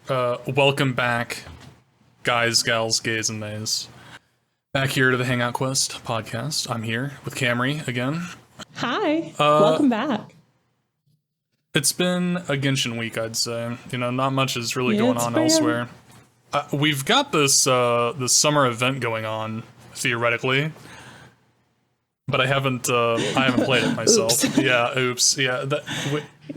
Welcome back, guys, gals, gays, and nays. Back here to the Hangout Quest podcast. I'm here with Camry again. Hi, welcome back. It's been a Genshin week, I'd say. You know, not much is really going on elsewhere. We've got this summer event going on, theoretically, but I haven't played it myself. Oops. Yeah, oops. Yeah,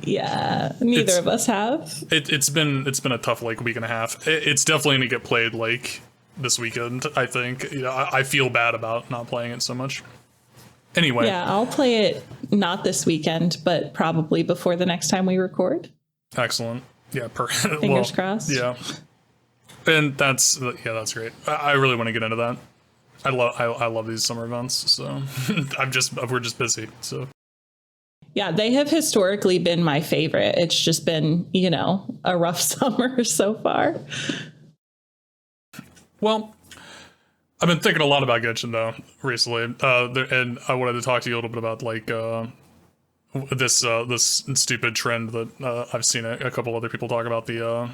yeah. Neither of us have. It's been a tough week and a half. It's definitely gonna get played this weekend. I think. You know, I feel bad about not playing it so much. Anyway. Yeah, I'll play it not this weekend, but probably before the next time we record. Excellent. Yeah. Fingers crossed. Yeah. And that's great. I really want to get into that. I love these summer events. So we're just busy. So. Yeah, they have historically been my favorite. It's just been, a rough summer so far. Well, I've been thinking a lot about Genshin though recently, and I wanted to talk to you a little bit about this stupid trend that I've seen a couple other people talk about, the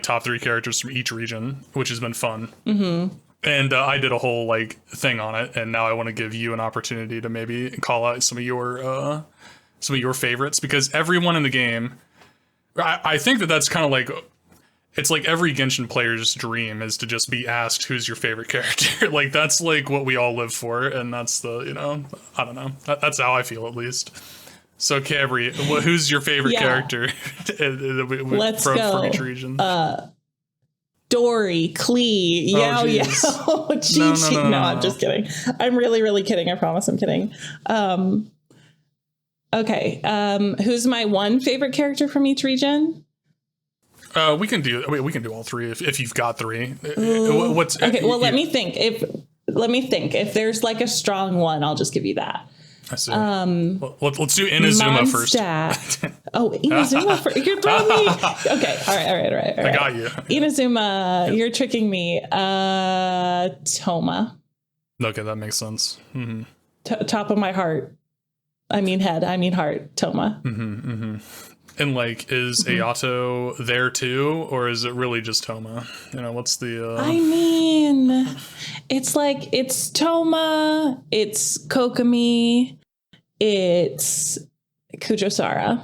top 3 characters from each region, which has been fun. Mm-hmm. And I did a whole thing on it, and now I want to give you an opportunity to maybe call out some of your favorites, because everyone in the game, I think that's kind of it's like every Genshin player's dream is to just be asked who's your favorite character. That's what we all live for, and that's I don't know. That's how I feel, at least. So, Camry, who's your favorite character? Let's go. From each region. Dory, Klee, Yao Yao, Chi Chi. No, I'm just kidding. I'm really, really kidding. I promise I'm kidding. Okay. Who's my one favorite character from each region? We can do all 3 if you've got 3. Okay. Well, let me think. If there's a strong one, I'll just give you that. I see. Let's do Inazuma first. Oh, Inazuma first. You're throwing me. Okay. All right. I got you. Inazuma, you're tricking me. Toma. Okay, that makes sense. Mm-hmm. Top of my heart. I mean head. I mean heart. Toma. Mm-hmm, mm-hmm. And is Ayato there too, or is it really just Toma? What's the? I mean, it's Toma, it's Kokomi, it's Kujosara.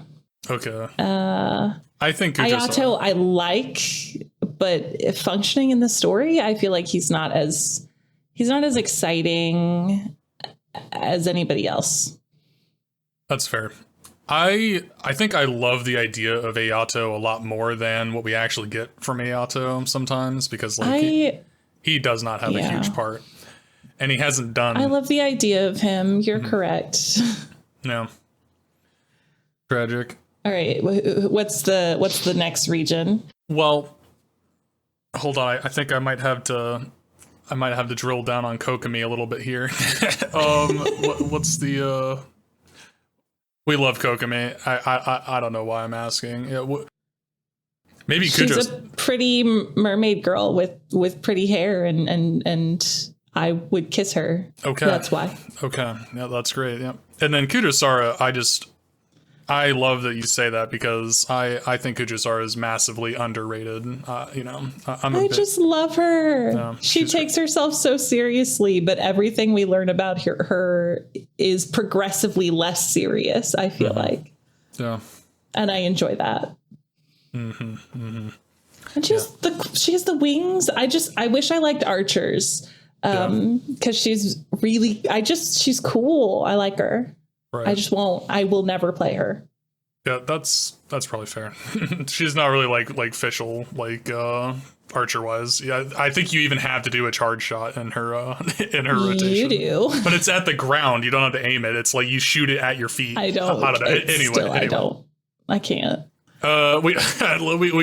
Okay. I think Kujosara. Ayato I like, but functioning in the story, I feel like he's not as exciting as anybody else. That's fair. I think I love the idea of Ayato a lot more than what we actually get from Ayato sometimes, because he does not have a huge part, and he hasn't done. I love the idea of him. You're correct. No. Tragic. All right. What's the next region? Well, hold on. I think I might have to drill down on Kokomi a little bit here. What's the? We love Kokomi. I don't know why I'm asking. Yeah, maybe she's a pretty mermaid girl with pretty hair, and I would kiss her. Okay, that's why. Okay, yeah, that's great. Yeah, and then Kujosara, I love that you say that, because I think Kujosara is massively underrated. I just love her. Yeah, she takes herself so seriously, but everything we learn about her is progressively less serious, I feel like. Yeah. And I enjoy that. Mm-hmm. Mm-hmm. And she has the wings. I wish I liked archers. Because she's cool. I like her. Right. I will never play her. Yeah, that's probably fair. She's not really like official archer wise. Yeah, I think you even have to do a charge shot in her rotation. You do, but it's at the ground. You don't have to aim it. It's you shoot it at your feet. I don't. I don't know. Anyway, I don't. I can't. We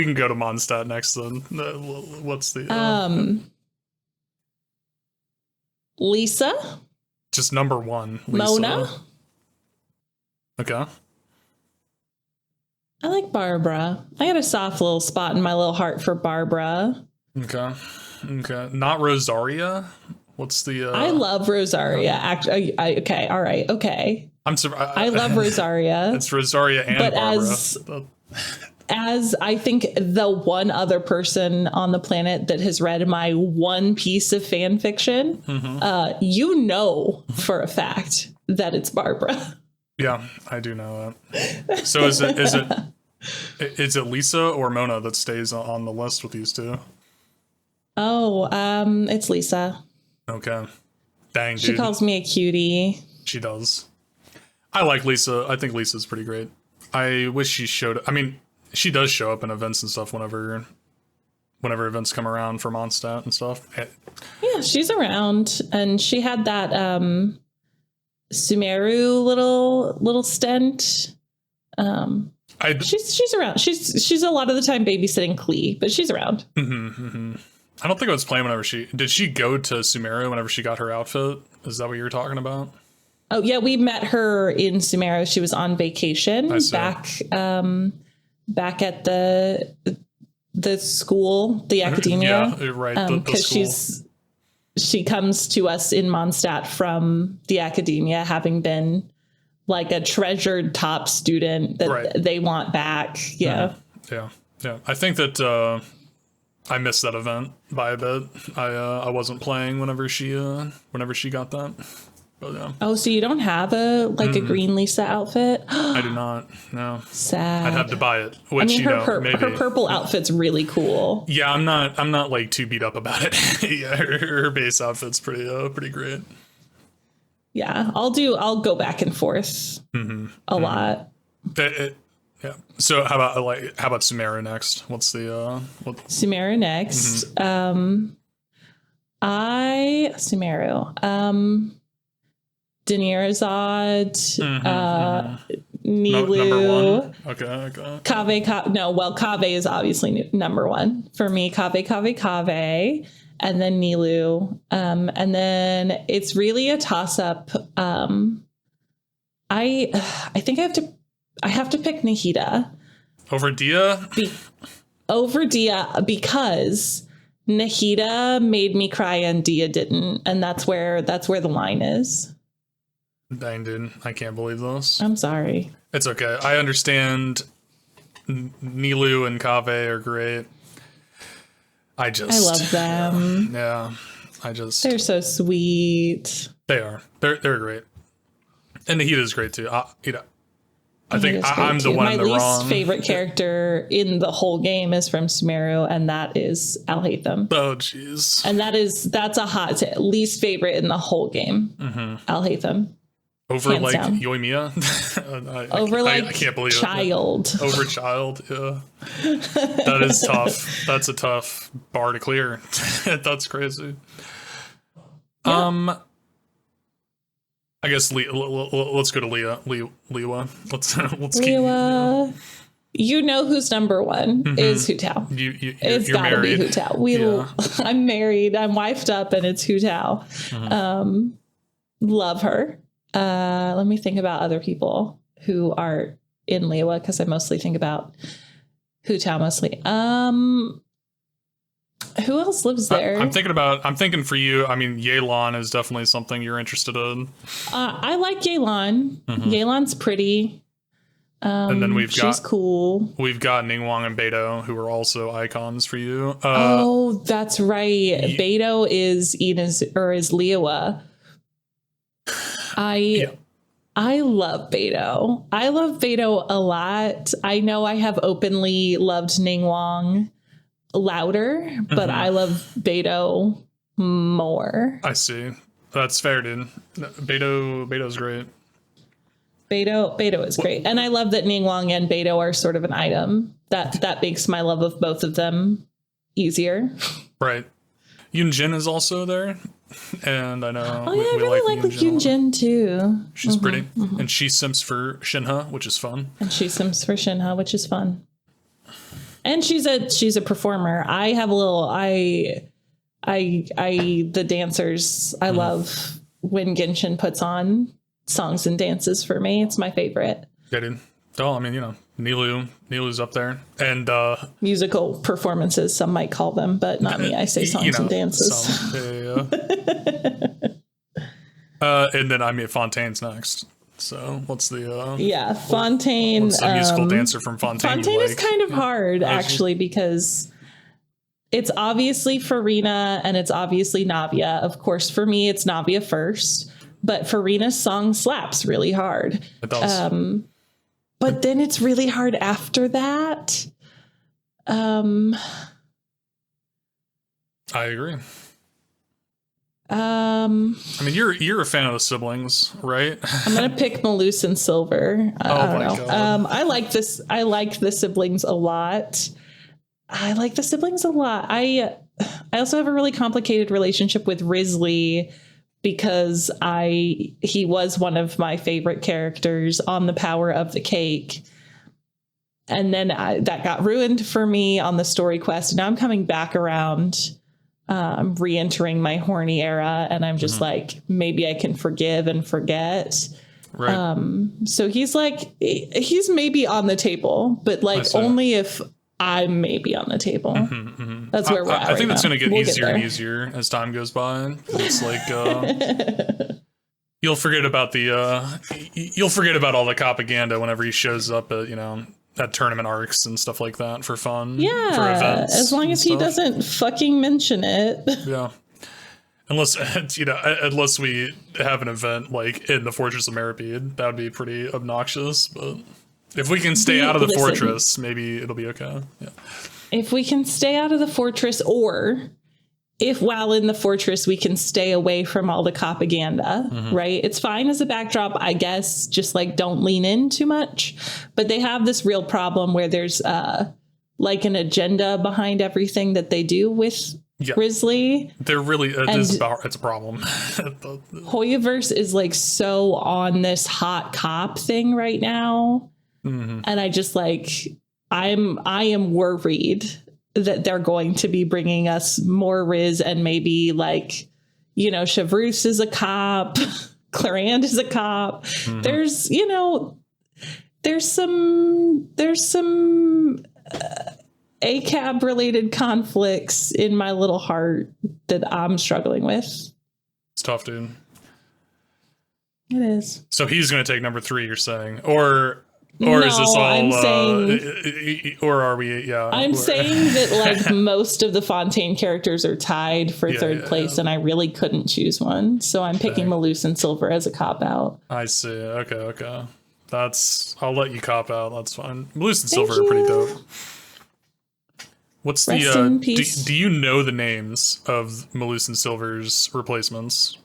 can go to Mondstadt next then. What's the Lisa? Just number 1. Lisa. Mona? Okay. I like Barbara. I got a soft little spot in my little heart for Barbara. Okay. Not Rosaria? What's the... I love Rosaria. Actually, okay. All right. Okay. I'm surprised. I love Rosaria. It's Rosaria and but Barbara. as I think the one other person on the planet that has read my one piece of fan fiction, for a fact that it's Barbara. Yeah, I do know that. So is it Lisa or Mona that stays on the list with these two? Oh, it's Lisa. Okay. Dang, dude. She calls me a cutie. She does. I like Lisa. I think Lisa's pretty great. I wish she showed. I mean, she does show up in events and stuff whenever events come around for Mondstadt and stuff. Yeah, she's around, and she had that Sumeru little stint. She's around. She's a lot of the time babysitting Klee, but she's around. I don't think I was playing whenever did she go to Sumeru whenever she got her outfit? Is that what you were talking about? Oh yeah, we met her in Sumeru. She was on vacation back at the school, the academia. Yeah, right. Because she comes to us in Mondstadt from the academia, having been like a treasured top student that they want back. Yeah. Yeah. I think that I missed that event by a bit. I wasn't playing whenever she got that. But yeah. Oh, so you don't have a green Lisa outfit? I do not. No. Sad. I'd have to buy it. Which maybe her purple outfit's really cool. Yeah, I'm not like too beat up about it. Yeah, her base outfit's pretty great. Yeah, I'll go back and forth a lot. Yeah. So how about Sumeru next? What's the Sumeru next? Sumeru. Denirazad, Nilu. Number one. Okay. Kave is obviously number one for me. Kave, and then Nilu. And then it's really a toss up. I think I have to pick Nahida over Dia. Over Dia because Nahida made me cry and Dia didn't, and that's where the line is. Dang, dude, I can't believe this. I'm sorry. It's okay. I understand. Nilu and Kave are great. I love them. Yeah, they're so sweet. They are. They're great. And Nahida is great too. I think I'm the one in the wrong. My least favorite character in the whole game is from Sumeru, and that is Alhaitham. Oh, jeez. And that's a hot least favorite in the whole game. Alhaitham. Over hands like down. Yoimiya? I can't believe Child. It. Over Child, yeah. That is tough. That's a tough bar to clear. That's crazy. Yeah. I guess let's go to Liwa. Let's keep. Liwa. You know who's number one is Hu Tao. It's gotta be Hu Tao. I'm married. I'm wifed up, and it's Hu Tao. Love her. Let me think about other people who are in Liwa because I mostly think about Hu Tao mostly. Who else lives there? I'm thinking for you. I mean, Yelan is definitely something you're interested in. I like Yelan. Yelan's pretty. And then she's cool. We've got Ningguang and Beidou, who are also icons for you. That's right. Beidou is Liwa. I love Beidou. I love Beidou a lot. I know I have openly loved Ningguang louder, but I love Beidou more. I see. That's fair, dude. Beidou's great. Beidou is great. And I love that Ningguang and Beidou are sort of an item. That makes my love of both of them easier. Right. Yunjin is also there. And I know we really like Yunjin too. She's pretty. And she simps for Shenhe, which is fun. And she's a performer. I have a little the dancers. I love when Genshin puts on songs and dances for me. It's my favorite. Yeah, dude. Oh, I mean, Nilu's up there. And musical performances, some might call them, but not me. I say songs and dances. Yeah. And then Fontaine's next. So what's the Fontaine? What's the musical dancer from Fontaine? Fontaine is kind of hard actually because it's obviously Farina and it's obviously Navia. Of course, for me, it's Navia first, but Farina's song slaps really hard. It does. But then it's really hard after that. I agree. I mean, you're a fan of the siblings, right? I'm gonna pick Malus and Silver. I don't know. God. I like this. I like the siblings a lot. I also have a really complicated relationship with Risley because he was one of my favorite characters on The Power of the Cake. And then that got ruined for me on the story quest. Now I'm coming back around. I'm re-entering my horny era, and I'm just like, maybe I can forgive and forget. Right. So he's maybe on the table, but like only if I'm maybe on the table. That's where we're at. I think that's going to get easier and easier as time goes by. It's like you'll forget about all the propaganda whenever he shows up at tournament arcs and stuff like that for fun. Yeah, for events as long as he doesn't fucking mention it. Yeah. Unless we have an event like in the Fortress of Meripede, that would be pretty obnoxious. But if we can stay out of the fortress, maybe it'll be okay. Yeah. If we can stay out of the fortress, or if while in the fortress we can stay away from all the propaganda, right? It's fine as a backdrop, I guess. Just like don't lean in too much. But they have this real problem where there's like an agenda behind everything that they do with Risley. They're really it's a problem. Hoyoverse is like so on this hot cop thing right now, and I just like I am worried that they're going to be bringing us more Riz, and maybe like Chevreuse is a cop, Clarand is a cop. There's some ACAB related conflicts in my little heart that I'm struggling with. It's tough, dude. It is. So he's going to take number 3, you're saying, or is this all? I'm saying, or are we? Yeah, I'm saying that like most of the Fontaine characters are tied for third place, and I really couldn't choose one, so I'm picking Malus and Silver as a cop out. I see. Okay. I'll let you cop out. That's fine. Malus and Silver are pretty dope. What's Rest in peace. Do you know the names of Malus and Silver's replacements?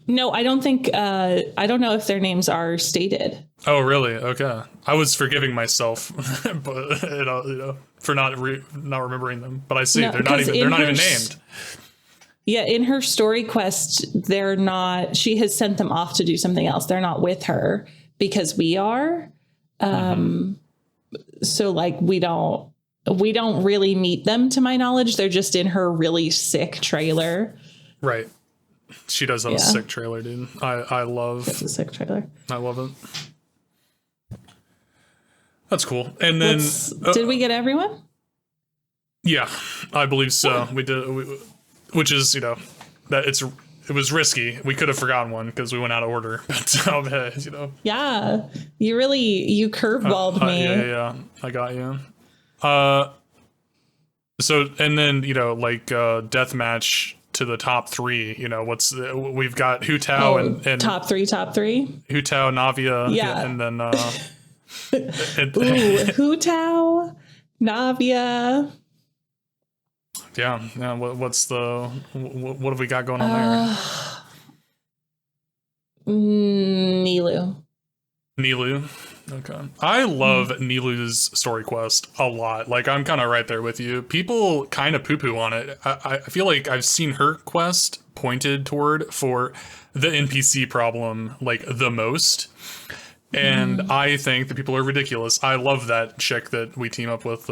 No, I don't think. I don't know if their names are stated. Oh, really? Okay. I was forgiving myself, but for not remembering them. But I see they're not even named. Yeah, in her story quest, they're not. She has sent them off to do something else. They're not with her because we are. So like we don't really meet them to my knowledge. They're just in her really sick trailer. Right. She does have a sick trailer, dude. I love. It's a sick trailer. I love it. That's cool. And then did we get everyone? Yeah, I believe so. We did. Which is that it was risky. We could have forgotten one because we went out of order. But Yeah, you curveballed me. Yeah, I got you. So and then like deathmatch to the top 3. We've got Hu Tao and top three. Hu Tao, Navia, and then Hu Tao, Navia. Yeah. What have we got going on there? Nilu. Okay. I love Nilu's story quest a lot. Like, I'm kind of right there with you. People kind of poo-poo on it. I feel like I've seen her quest pointed toward for the NPC problem, like, the most. And I think that people are ridiculous. I love that chick that we team up with.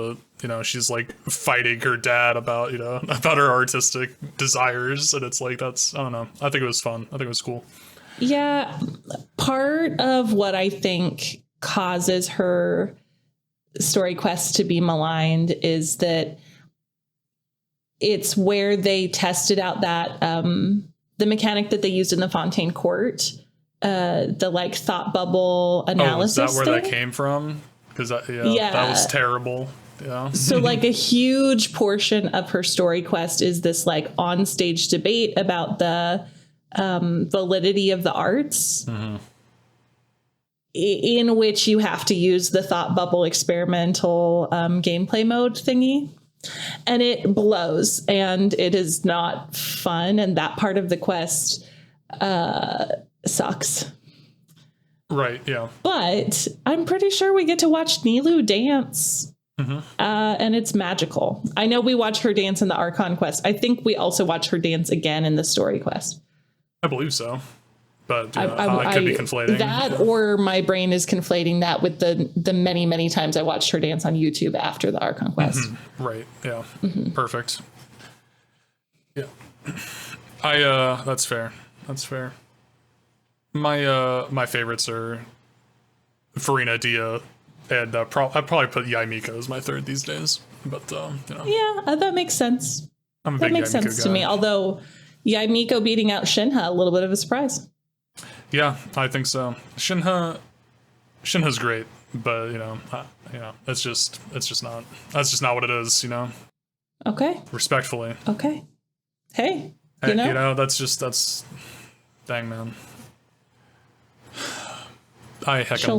She's like fighting her dad about, about her artistic desires. And it's like, I don't know. I think it was fun. I think it was cool. Yeah. Part of what I think causes her story quest to be maligned is that it's where they tested out that, the mechanic that they used in the Fontaine Court the like thought bubble analysis. Oh, is that where thing. that came from? Because that was terrible. Yeah. So like a huge portion of her story quest is this like on-stage debate about the validity of the arts, in which you have to use the thought bubble experimental gameplay mode thingy. And it blows, and it is not fun. And that part of the quest sucks. Right, yeah. But I'm pretty sure we get to watch Nilou dance. And it's magical. I know we watch her dance in the Archon quest. I think we also watch her dance again in the story quest. I believe so. But I could be conflating. That, or my brain is conflating that with the many, many times I watched her dance on YouTube after the Archon quest. Right, yeah. Perfect. Yeah. That's fair. That's fair. My favorites are Farina, Dia, and I'd probably put Yaimiko as my third these days. But yeah, that makes sense. I'm a big makes Yaimiko sense guy. to me. Although Yaimiko beating out Shenhe, a little bit of a surprise. Yeah, I think so. Shinha's great, but that's just not what it is. Okay. Respectfully. Okay. Hey, that's dang, man. I she'll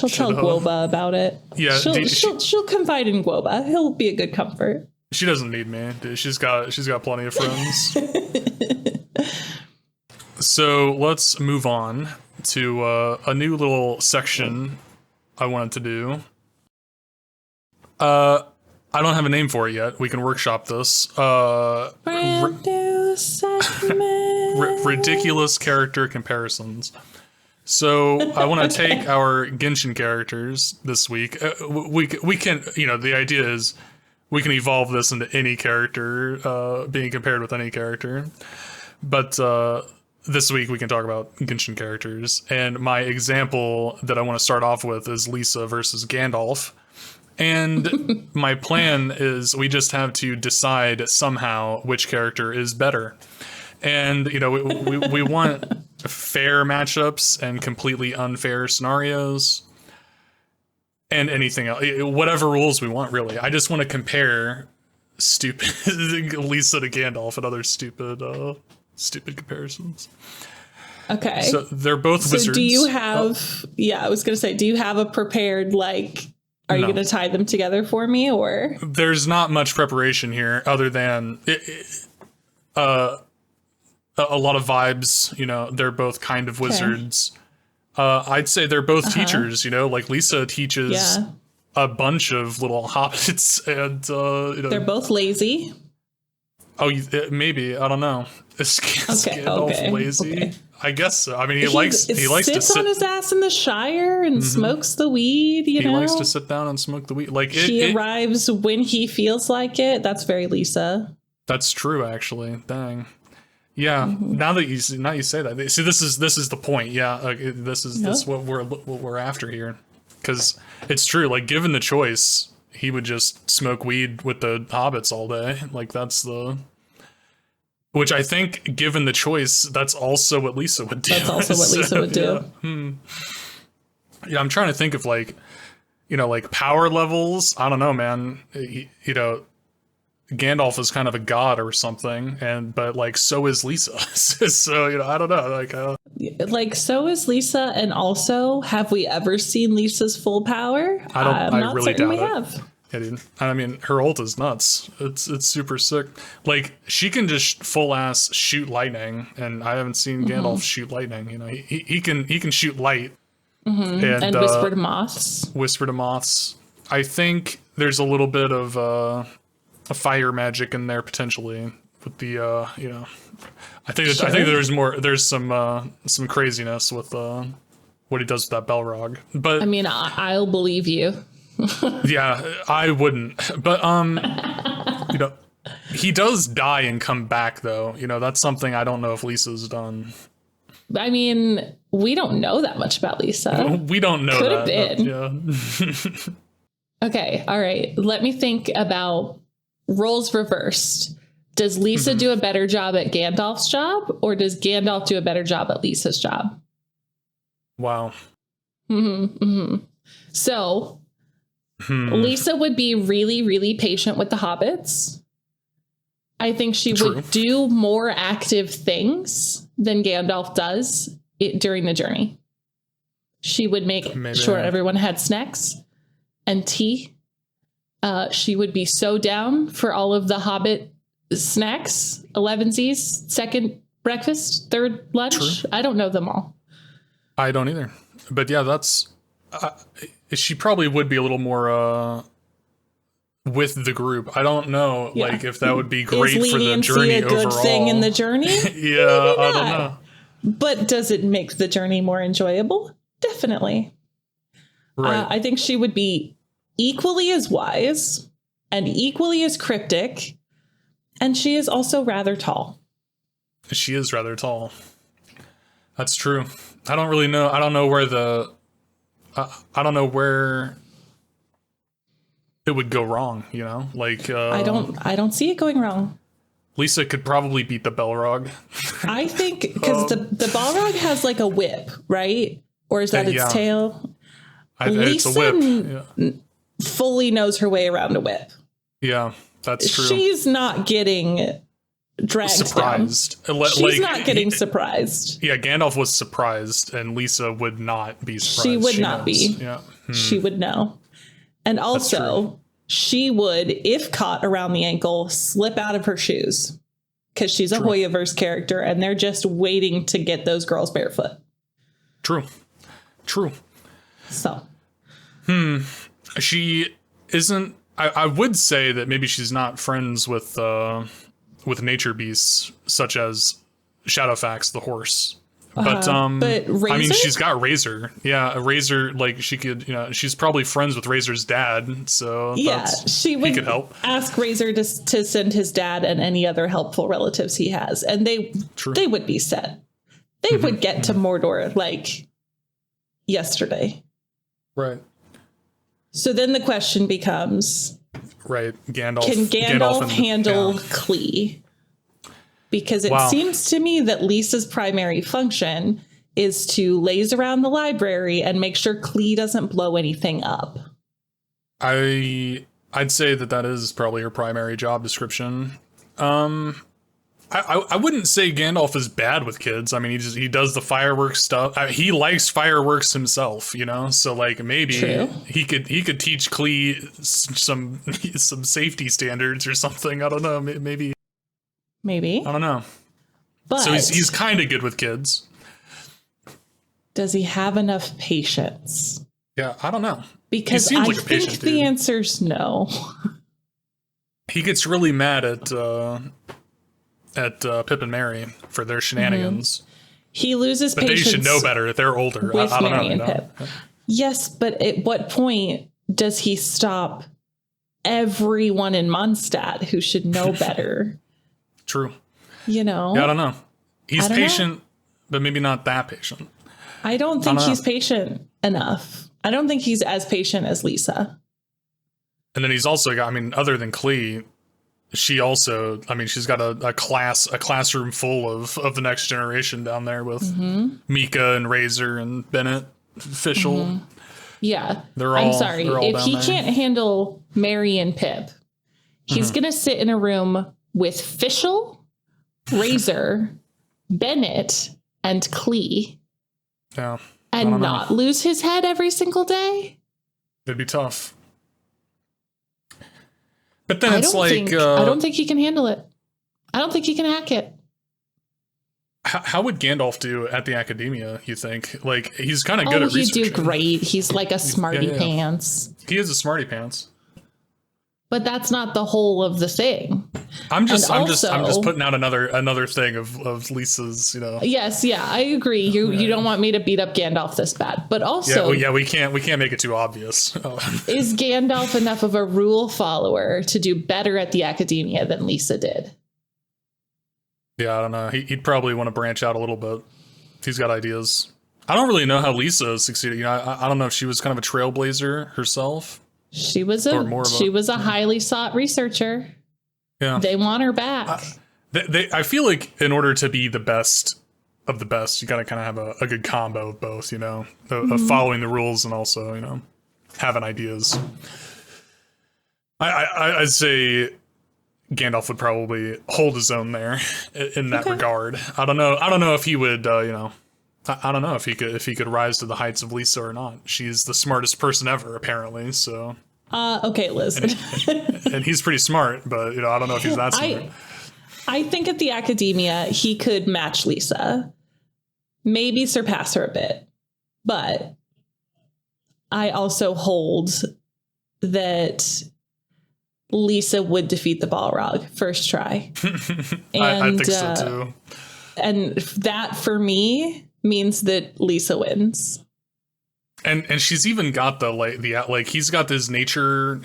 tell Guoba about it. Yeah, she'll confide in Guoba. He'll be a good comfort. She doesn't need me, dude. She's got plenty of friends. So let's move on to a new little section I wanted to do. I don't have a name for it yet. We can workshop this. Brand new segment. Ridiculous character comparisons. So I want to take our Genshin characters this week. We can, the idea is we can evolve this into any character being compared with any character. But this week we can talk about Genshin characters. And my example that I want to start off with is Lisa versus Gandolf. And my plan is we just have to decide somehow which character is better. And, we want fair matchups and completely unfair scenarios and anything else, whatever rules we want, really. I just want to compare stupid Lisa to Gandalf and other stupid comparisons. Okay. So they're both wizards. So do you have, I was going to say, do you have a prepared, are you going to tie them together for me, or? There's not much preparation here other than a lot of vibes, they're both kind of wizards. I'd say they're both teachers, like Lisa teaches a bunch of little hobbits and, they're both lazy. Oh, maybe. I don't know. Is Gandalf lazy? Okay. I guess so. I mean, he likes to sit on his ass in the Shire and smokes the weed, He likes to sit down and smoke the weed. He arrives when he feels like it. That's very Lisa. That's true, actually. Dang. Yeah. Now that you say that, see, this is the point. Yeah. This is what we're after here, because it's true. Given the choice, he would just smoke weed with the hobbits all day. Which I think, given the choice, that's also what Lisa would do. That's also what Lisa would do. Yeah, I'm trying to think of power levels. I don't know, man. Gandalf is kind of a god or something, but so is Lisa. So I don't know. So is Lisa, and also, have we ever seen Lisa's full power? I really doubt we it. have. Yeah, dude. I mean, her ult is nuts. It's super sick. She can just full ass shoot lightning, and I haven't seen Gandalf shoot lightning. He can shoot light. And whisper to moths. Whisper to moths. I think there's a little bit of a fire magic in there potentially with the I think there's some craziness with what he does with that Balrog. But I mean, I'll believe you. Yeah, I wouldn't. But he does die and come back though. That's something I don't know if Lisa's done. I mean, we don't know that much about Lisa. We don't know. Could have been. Yeah. Okay, all right. Let me think about roles reversed. Does Lisa do a better job at Gandalf's job, or does Gandalf do a better job at Lisa's job? Wow. So Lisa would be really, really patient with the hobbits. I think she would do more active things than Gandalf does during the journey. She would make sure everyone had snacks and tea. She would be so down for all of the hobbit snacks, 11sies, second breakfast, third lunch. I don't know them all. I don't either. But yeah, that's... she probably would be a little more with the group. I don't know, like, if that would be great for the journey overall. Is leniency a good thing in the journey? Yeah, I don't know. But does it make the journey more enjoyable? Definitely. Right. I think she would be equally as wise and equally as cryptic. And she is also rather tall. She is rather tall. That's true. I don't really know. I don't know where I don't know where it would go wrong, you know? Like I don't see it going wrong. Lisa could probably beat the Balrog. I think because the Balrog has like a whip, right? Or is that its tail? It's a whip. Fully knows her way around a whip. Yeah, that's true. She's not getting dragged surprised. Down. She's not getting surprised. Yeah, Gandalf was surprised, and Lisa would not be surprised. She would not be. Yeah. She would know. And also, she would, if caught around the ankle, slip out of her shoes. Because she's a Hoyoverse character, and they're just waiting to get those girls barefoot. True. So. She isn't... I would say that maybe she's not friends with nature beasts, such as Shadowfax, the horse. But Razor? I mean, she's got Razor. Yeah, a Razor, like, she could, you know, she's probably friends with Razor's dad, so yeah, he could help. Ask Razor to send his dad and any other helpful relatives he has, and they would be set. They would get to Mordor, like, yesterday. Right. So then the question becomes... Right, Gandalf. Can Gandalf handle Klee? Because it seems to me that Lisa's primary function is to laze around the library and make sure Klee doesn't blow anything up. I'd say that is probably her primary job description. I wouldn't say Gandalf is bad with kids. I mean, he does the fireworks stuff. He likes fireworks himself, you know. So like maybe he could teach Klee some safety standards or something. I don't know. Maybe. I don't know. But so he's kind of good with kids. Does he have enough patience? Yeah, I don't know. Because I think the answer's no. He gets really mad at Pip and Mary for their shenanigans. He loses patience. But they should know better. They're older. With I don't Mary know. And Pip. Yes, but at what point does he stop everyone in Mondstadt who should know better? True. You know? Yeah, I don't know. He's patient, but maybe not that patient. I don't think he's patient enough. I don't think he's as patient as Lisa. And then he's also got, I mean, other than Klee, she also, I mean, she's got a classroom full of the next generation down there with Mika and Razor and Bennett, Fischl. Yeah. I'm sorry. If he can't handle Mary and Pip, he's going to sit in a room with Fischl, Razor, Bennett, and Klee. Yeah. And not lose his head every single day? It'd be tough. But then I don't think he can handle it. I don't think he can hack it. How would Gandalf do at the academia, you think? Like, he's kind of good at researching. He'd do great. He's like a smarty pants. He is a smarty pants. But that's not the whole of the thing. I'm just putting out another thing of Lisa's, you know. Yes, yeah, I agree. You don't want me to beat up Gandalf this bad, but also we can't make it too obvious. Is Gandalf enough of a rule follower to do better at the academia than Lisa did? Yeah, I don't know. He'd probably want to branch out a little bit. He's got ideas. I don't really know how Lisa succeeded. You know, I don't know if she was kind of a trailblazer herself. She was a highly sought researcher. Yeah. They want her back. I feel like in order to be the best of the best. You got to kind of have a good combo of both, you know, of following the rules and also, you know, having ideas. I'd say Gandalf would probably hold his own there in that regard. I don't know if he would, you know, I don't know if he could rise to the heights of Lisa or not. She's the smartest person ever, apparently. So. Okay, Liz. And he's pretty smart, but you know, I don't know if he's that smart. I think at the Academia he could match Lisa, maybe surpass her a bit, but I also hold that Lisa would defeat the Balrog first try. And, I think so too. And that for me means that Lisa wins. And she's even got the he's got his nature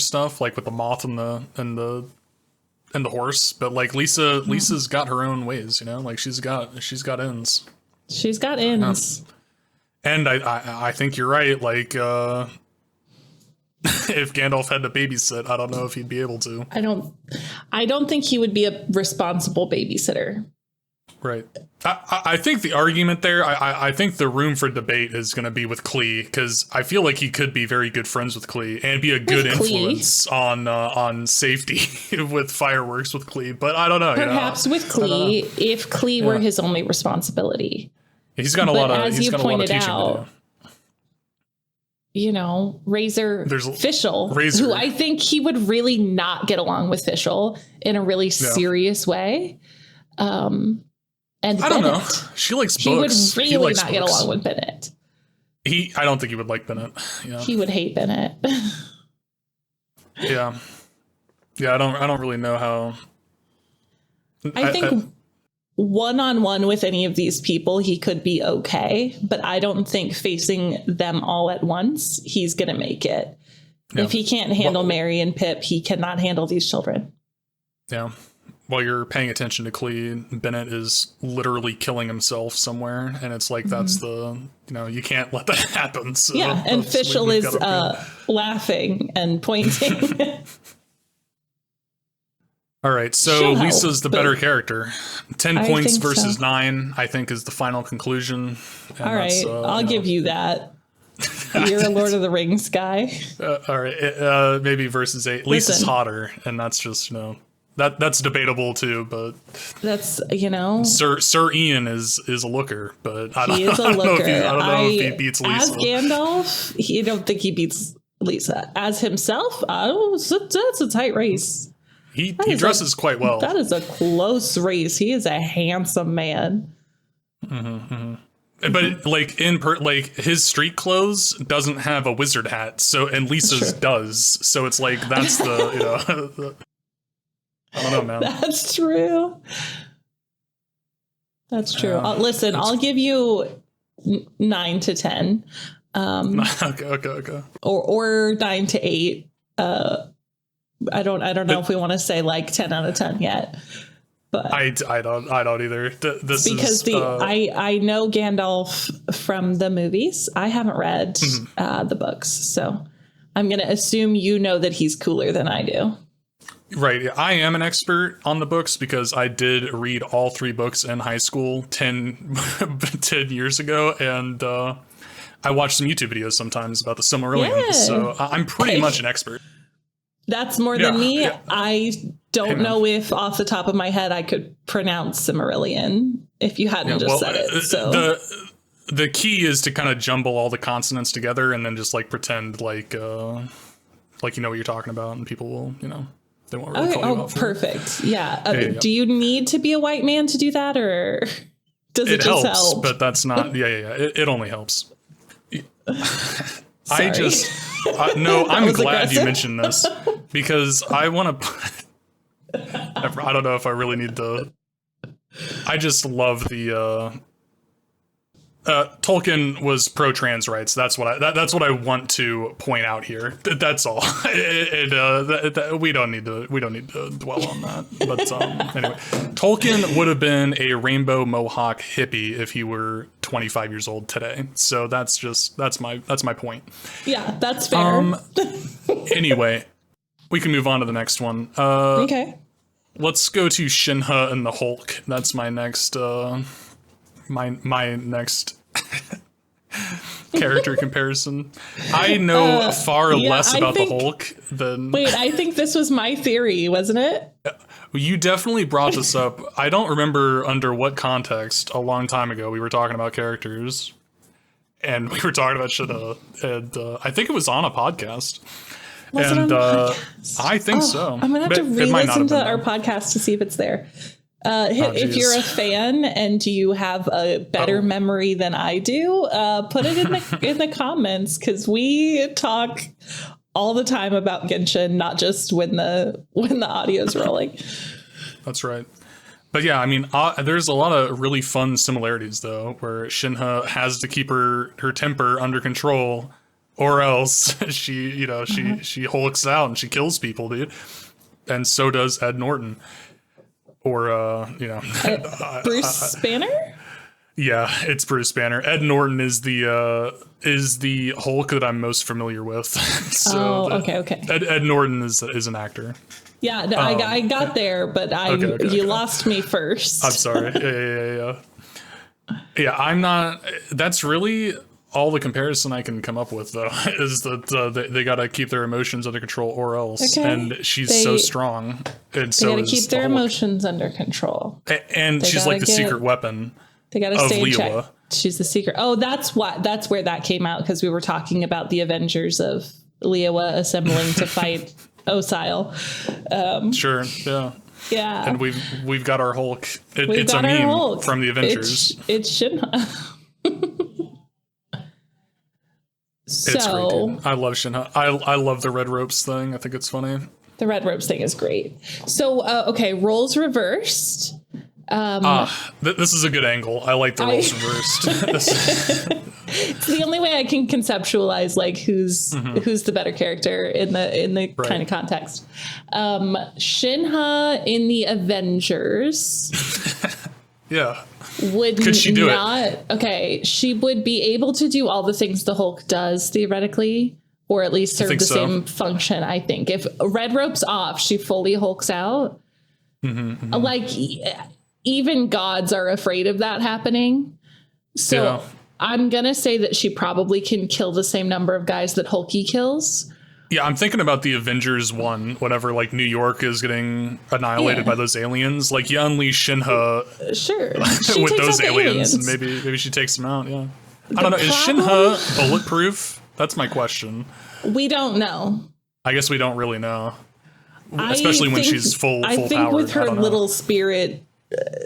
stuff, like with the moth and the horse, but like Lisa's got her own ways, you know, like she's got ends. She's got ends. And I think you're right, like if Gandalf had to babysit, I don't know if he'd be able to. I don't think he would be a responsible babysitter. Right. I think the argument there, I think the room for debate is going to be with Klee, because I feel like he could be very good friends with Klee and be a good influence on safety with fireworks with Klee. But I don't know. Perhaps with Klee, if Klee were his only responsibility. He's got a lot of teaching to do. You know, Fischl, who I think he would really not get along with Fischl in a really serious way. And I don't know. She likes books. He would really not get along with Bennett. I don't think he would like Bennett. Yeah. He would hate Bennett. Yeah. I don't really know how. I think one-on-one with any of these people, he could be okay, but I don't think facing them all at once, he's going to make it. Yeah. If he can't handle Merry and Pip, he cannot handle these children. Yeah. While you're paying attention to Klee, Bennett is literally killing himself somewhere, and it's like that's the, you know, you can't let that happen. So yeah, and Fischl is laughing and pointing. All right, so Lisa's the better character. 10 points versus 9, I think, is the final conclusion. All right, I'll give you that. You're a Lord of the Rings guy. All right, maybe versus 8. Lisa's hotter, and that's just, you know, that's debatable too. But that's, you know, Sir Ian is a looker, but I don't know if he beats Lisa. As Gandalf, I don't think he beats Lisa. As himself, that's a tight race. He dresses quite well. That is a close race. He is a handsome man. But like his street clothes doesn't have a wizard hat, and Lisa's does. So it's like that's the, you know. I don't know, man. That's true. That's true. Listen, I'll give you 9 to 10. Okay. Or 9 to 8. I don't know if we want to say like 10 out of 10 yet, but I don't either. This because is, I know Gandalf from the movies. I haven't read the books, so I'm going to assume you know that he's cooler than I do. Right. I am an expert on the books because I did read all 3 books in high school 10 years ago, and I watch some YouTube videos sometimes about the Silmarillion, so I'm pretty much an expert. That's more than me. Yeah. I don't know if off the top of my head I could pronounce Silmarillion if you hadn't said it. So the key is to kind of jumble all the consonants together and then just like pretend like you know what you're talking about, and people will, you know, they won't really call you out. Perfect. Yeah. Do you need to be a white man to do that, or does it just help? But that's not. Yeah. It only helps. Sorry. No, I'm glad you mentioned this because I want to. I don't know if I really need to. I just love the. Tolkien was pro-trans rights. That's what I want to point out here. That's all. We don't need to dwell on that. But anyway, Tolkien would have been a rainbow mohawk hippie if he were 25 years old today. So that's my point. Yeah, that's fair. Anyway, we can move on to the next one. Okay. Let's go to Shenhe and the Hulk. That's my next my next character comparison. I know far less about the Hulk than... Wait, I think this was my theory, wasn't it? You definitely brought this up. I don't remember under what context a long time ago we were talking about characters. And we were talking about Shenhe. And I think it was on a podcast. Was it on the podcast? I think so. I'm going to have to re-listen to our podcast to see if it's there. If you're a fan and you have a better memory than I do, put it in the comments, because we talk all the time about Genshin, not just when the audio's rolling. That's right. But yeah, I mean, there's a lot of really fun similarities though, where Shenhe has to keep her temper under control, or else she hulks out and she kills people, dude. And so does Ed Norton. Or, Bruce Banner? Yeah, it's Bruce Banner. Ed Norton is the Hulk that I'm most familiar with. So okay. Ed Norton is an actor. Yeah, no, I got there, but you lost me first. I'm sorry. Yeah, I'm not... That's really... all the comparison I can come up with, though, is that they got to keep their emotions under control, or else. Okay. And she's so strong. And so they got to keep their emotions under control. And she's like the secret weapon. They got to stay in check. She's the secret. Oh, that's where that came out, because we were talking about the Avengers of Liyue assembling to fight Osile. Sure. Yeah. Yeah. And we've got our Hulk. It's a meme Hulk from the Avengers. It's Shenhe. It's great, dude. I love Shenhe. I love the red ropes thing. I think it's funny. The red ropes thing is great. So, roles reversed. This is a good angle. I like the roles reversed. It's the only way I can conceptualize like who's the better character in the kind of context. Shenhe in the Avengers. Yeah. Could she do it? Okay, she would be able to do all the things the Hulk does, theoretically, or at least serve the same function, I think. If red rope's off, she fully Hulks out. Like, even gods are afraid of that happening. So I'm going to say that she probably can kill the same number of guys that Hulky kills. Yeah, I'm thinking about the Avengers one, whenever like New York is getting annihilated by those aliens. Like you unleash Shenhe with those aliens, and maybe she takes them out. Yeah, I don't know. Is Shenhe bulletproof? That's my question. We don't know. I guess we don't really know, especially when she's full I think powered. With her little spirit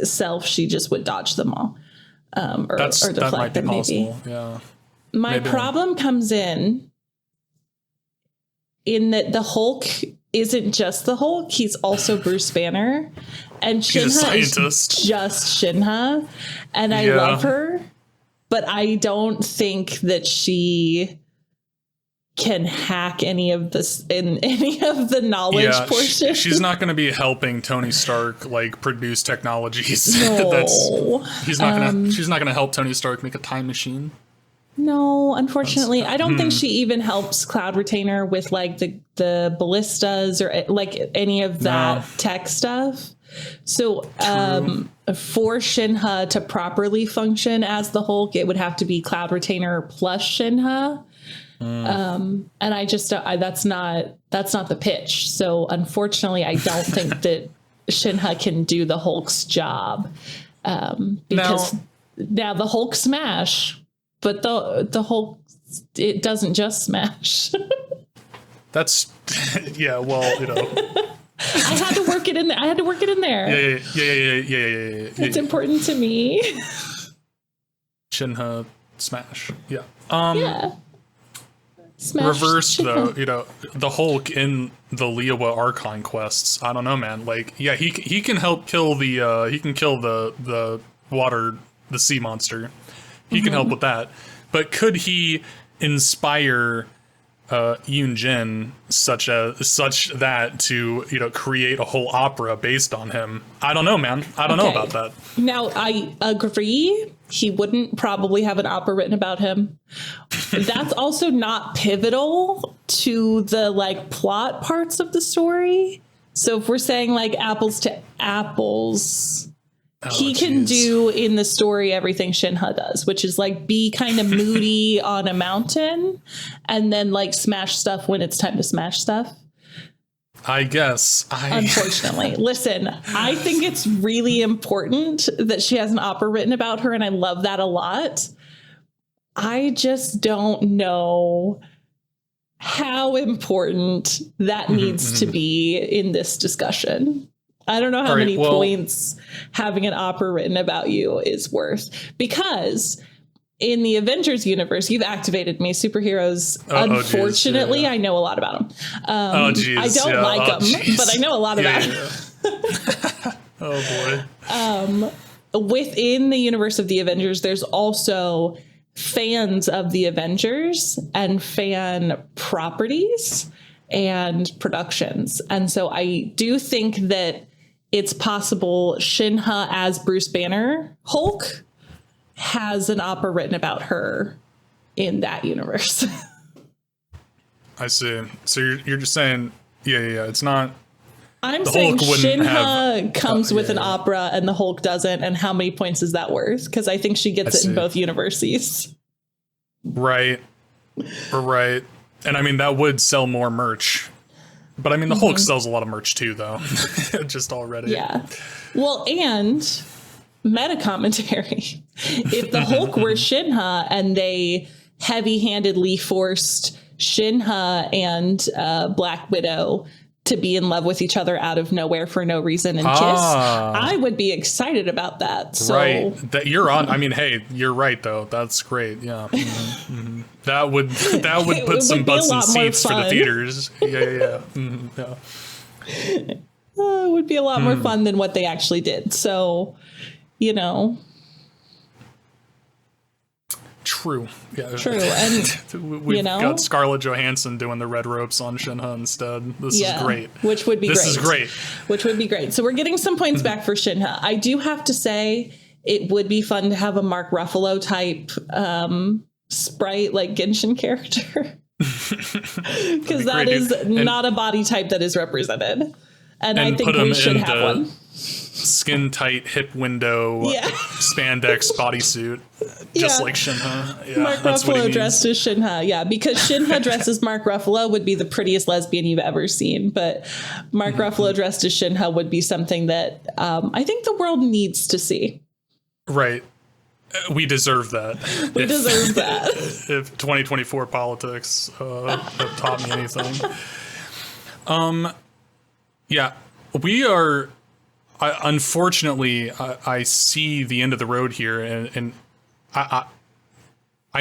self, she just would dodge them all, or deflect that might be them. Possible. Maybe. Yeah. My problem comes in that the Hulk isn't just the Hulk, he's also Bruce Banner. And Shenhe is just Shenhe. And I love her, but I don't think that she can hack any of this in any of the knowledge portion. She's not going to be helping Tony Stark like produce technologies. No. She's not going to help Tony Stark make a time machine. No, unfortunately, I don't think she even helps Cloud Retainer with like the ballistas or like any of that tech stuff. So for Shenhe to properly function as the Hulk, it would have to be Cloud Retainer plus Shenhe. And I just that's not the pitch. So unfortunately, I don't think that Shenhe can do the Hulk's job because now the Hulk smash. But the Hulk, it doesn't just smash. That's, well, you know. I had to work it in there. Yeah. It's important to me. Shenhe smash. Yeah. Smash reversed though, you know, the Hulk in the Liyue Archon quests. I don't know, man. Like, yeah, he can help kill the water, the sea monster. He can help with that, but could he inspire Yoon Jin such that to, you know, create a whole opera based on him? I don't know, man. I don't know about that. Now, I agree. He wouldn't probably have an opera written about him. That's also not pivotal to the like plot parts of the story. So if we're saying like apples to apples, He can do in the story everything Shenhe does, which is like be kind of moody on a mountain and then like smash stuff when it's time to smash stuff. I guess. Unfortunately. Listen, I think it's really important that she has an opera written about her, and I love that a lot. I just don't know how important that needs to be in this discussion. I don't know how many points having an opera written about you is worth, because in the Avengers universe, you've activated me. Superheroes, unfortunately, geez, I know a lot about them. I don't like them, but I know a lot about them. Oh, boy. Within the universe of the Avengers, there's also fans of the Avengers and fan properties and productions. And so I do think that it's possible Shenhe as Bruce Banner Hulk has an opera written about her in that universe. I see. So you're just saying, yeah. It's not. I'm saying Shenhe comes with an opera and the Hulk doesn't. And how many points is that worth? Because I think she gets it in both universes. Right. And I mean, that would sell more merch. But I mean, the Hulk sells a lot of merch too, though. Just already. Yeah. Well, and meta commentary. If the Hulk were Shenhe and they heavy-handedly forced Shenhe and Black Widow to be in love with each other out of nowhere for no reason and kiss, I would be excited about that. So, right. That you're on. I mean, hey, you're right though. That's great. Yeah. That would put some butts in seats for the theaters. Yeah. It would be a lot more fun than what they actually did. So, True. Yeah. True. And we've got Scarlett Johansson doing the red ropes on Shenhe instead. This is great. Which would be This is great. Which would be great. So we're getting some points back for Shenhe. I do have to say it would be fun to have a Mark Ruffalo type sprite like Genshin character. Because that is not a body type that is represented. And I think we should have one. Skin tight hip window spandex bodysuit, just like Shenhe. Yeah, Mark Ruffalo dressed as Shenhe. Yeah, because Shenhe dressed as Mark Ruffalo would be the prettiest lesbian you've ever seen. But Mark Ruffalo dressed as Shenhe would be something that I think the world needs to see. Right. We deserve that. We deserve that. If 2024 politics have taught me anything. Yeah, we are. Unfortunately, I see the end of the road here, and I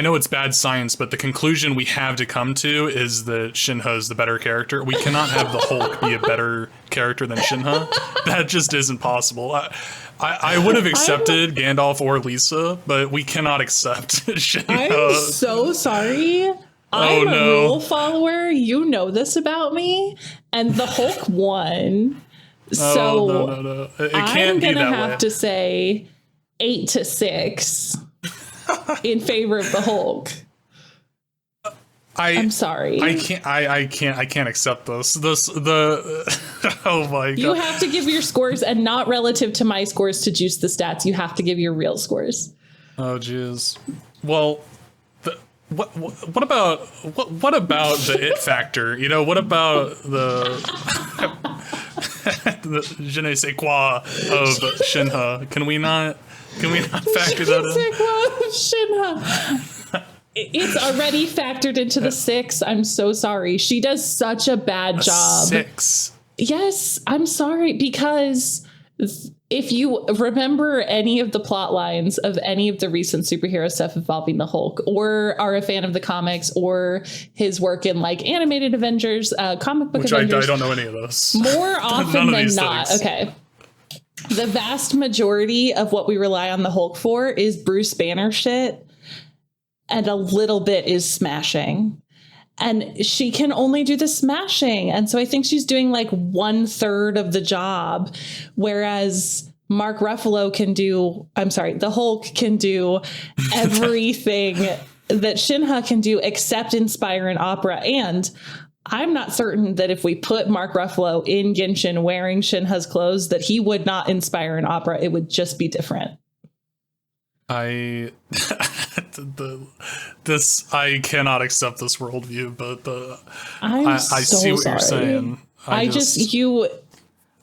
know it's bad science, but the conclusion we have to come to is that Shenhe is the better character. We cannot have the Hulk be a better character than Shenhe. That just isn't possible. I would have accepted Gandalf or Lisa, but we cannot accept Shenhe. I'm so sorry. I'm a rule follower. You know this about me. And the Hulk won. So no. It can't be that way. I'm gonna have to say 8-6 in favor of the Hulk. I'm sorry. I can't accept this. Oh my god. You have to give your scores, and not relative to my scores to juice the stats. You have to give your real scores. Oh jeez. Well, what about the it factor? What about the the je ne sais quoi of Shenhe? Can we not factor that in? Shenhe. It's already factored into the 6. I'm so sorry. She does such a bad job. 6. Yes, I'm sorry, because if you remember any of the plot lines of any of the recent superhero stuff involving the Hulk, or are a fan of the comics, or his work in like animated Avengers, comic book Avengers. I don't know any of those. More often than not. Things. Okay. The vast majority of what we rely on the Hulk for is Bruce Banner shit, and a little bit is smashing. And she can only do the smashing. And so I think she's doing like 1/3 of the job. Whereas Mark Ruffalo the Hulk can do everything that Shenhe can do except inspire an opera. And I'm not certain that if we put Mark Ruffalo in Genshin wearing Shenhe's clothes, that he would not inspire an opera. It would just be different. I cannot accept this worldview, but I see what you're saying. I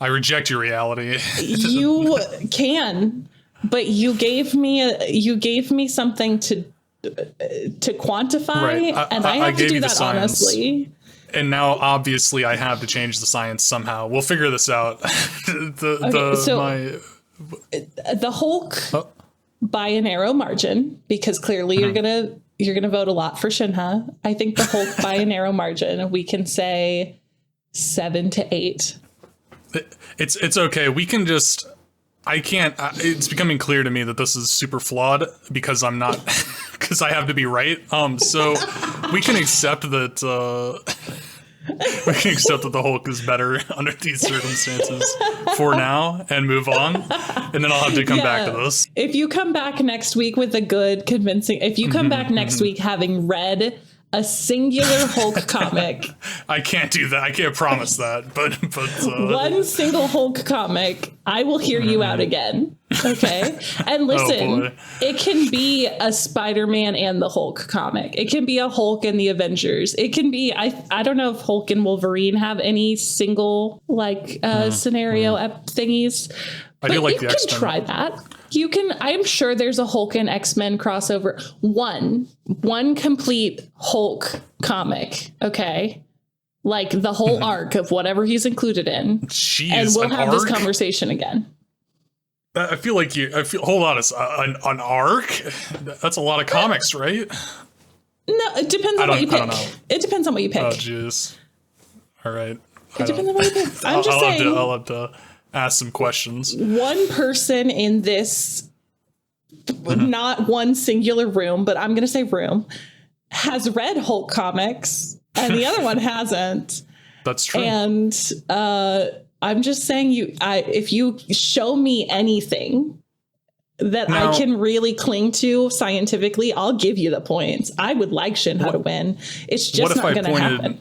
reject your reality. You can, but you gave me something to quantify, right. And I have to do that honestly. And now, obviously, I have to change the science somehow. We'll figure this out. The Hulk by a narrow margin, because clearly you're gonna vote a lot for Shenhe. I think the Hulk by a narrow margin. We can say 7 to 8. It's okay. We can just. I can't. It's becoming clear to me that this is super flawed because I'm not. Because I have to be right. So we can accept that. We can accept that the Hulk is better under these circumstances for now and move on. And then I'll have to come back to this. If you come back next week with a good, convincing, if you come back next week having read a singular Hulk comic. I can't do that. I can't promise that. But one single Hulk comic, I will hear you out again. Okay. And listen, it can be a Spider-Man and the Hulk comic. It can be a Hulk and the Avengers. It can be, I don't know if Hulk and Wolverine have any single scenario thingies. I do like the X-Men. You can try that. You can, I'm sure there's a Hulk and X-Men crossover. One complete Hulk comic. Okay. Like the whole arc of whatever he's included in. Jeez, and we'll have this conversation again. I feel hold on, an arc? That's a lot of comics, right? No, it depends on what you pick. It depends on what you pick. Oh, jeez. All right. It depends on what you pick. I'm just saying. I'll have to ask some questions. One person in this, not one singular room, but I'm going to say room, has read Hulk comics and the other one hasn't. That's true. And I'm just saying if you show me anything that I can really cling to scientifically, I'll give you the points. I would like Shenhe to win. It's just not going to happen.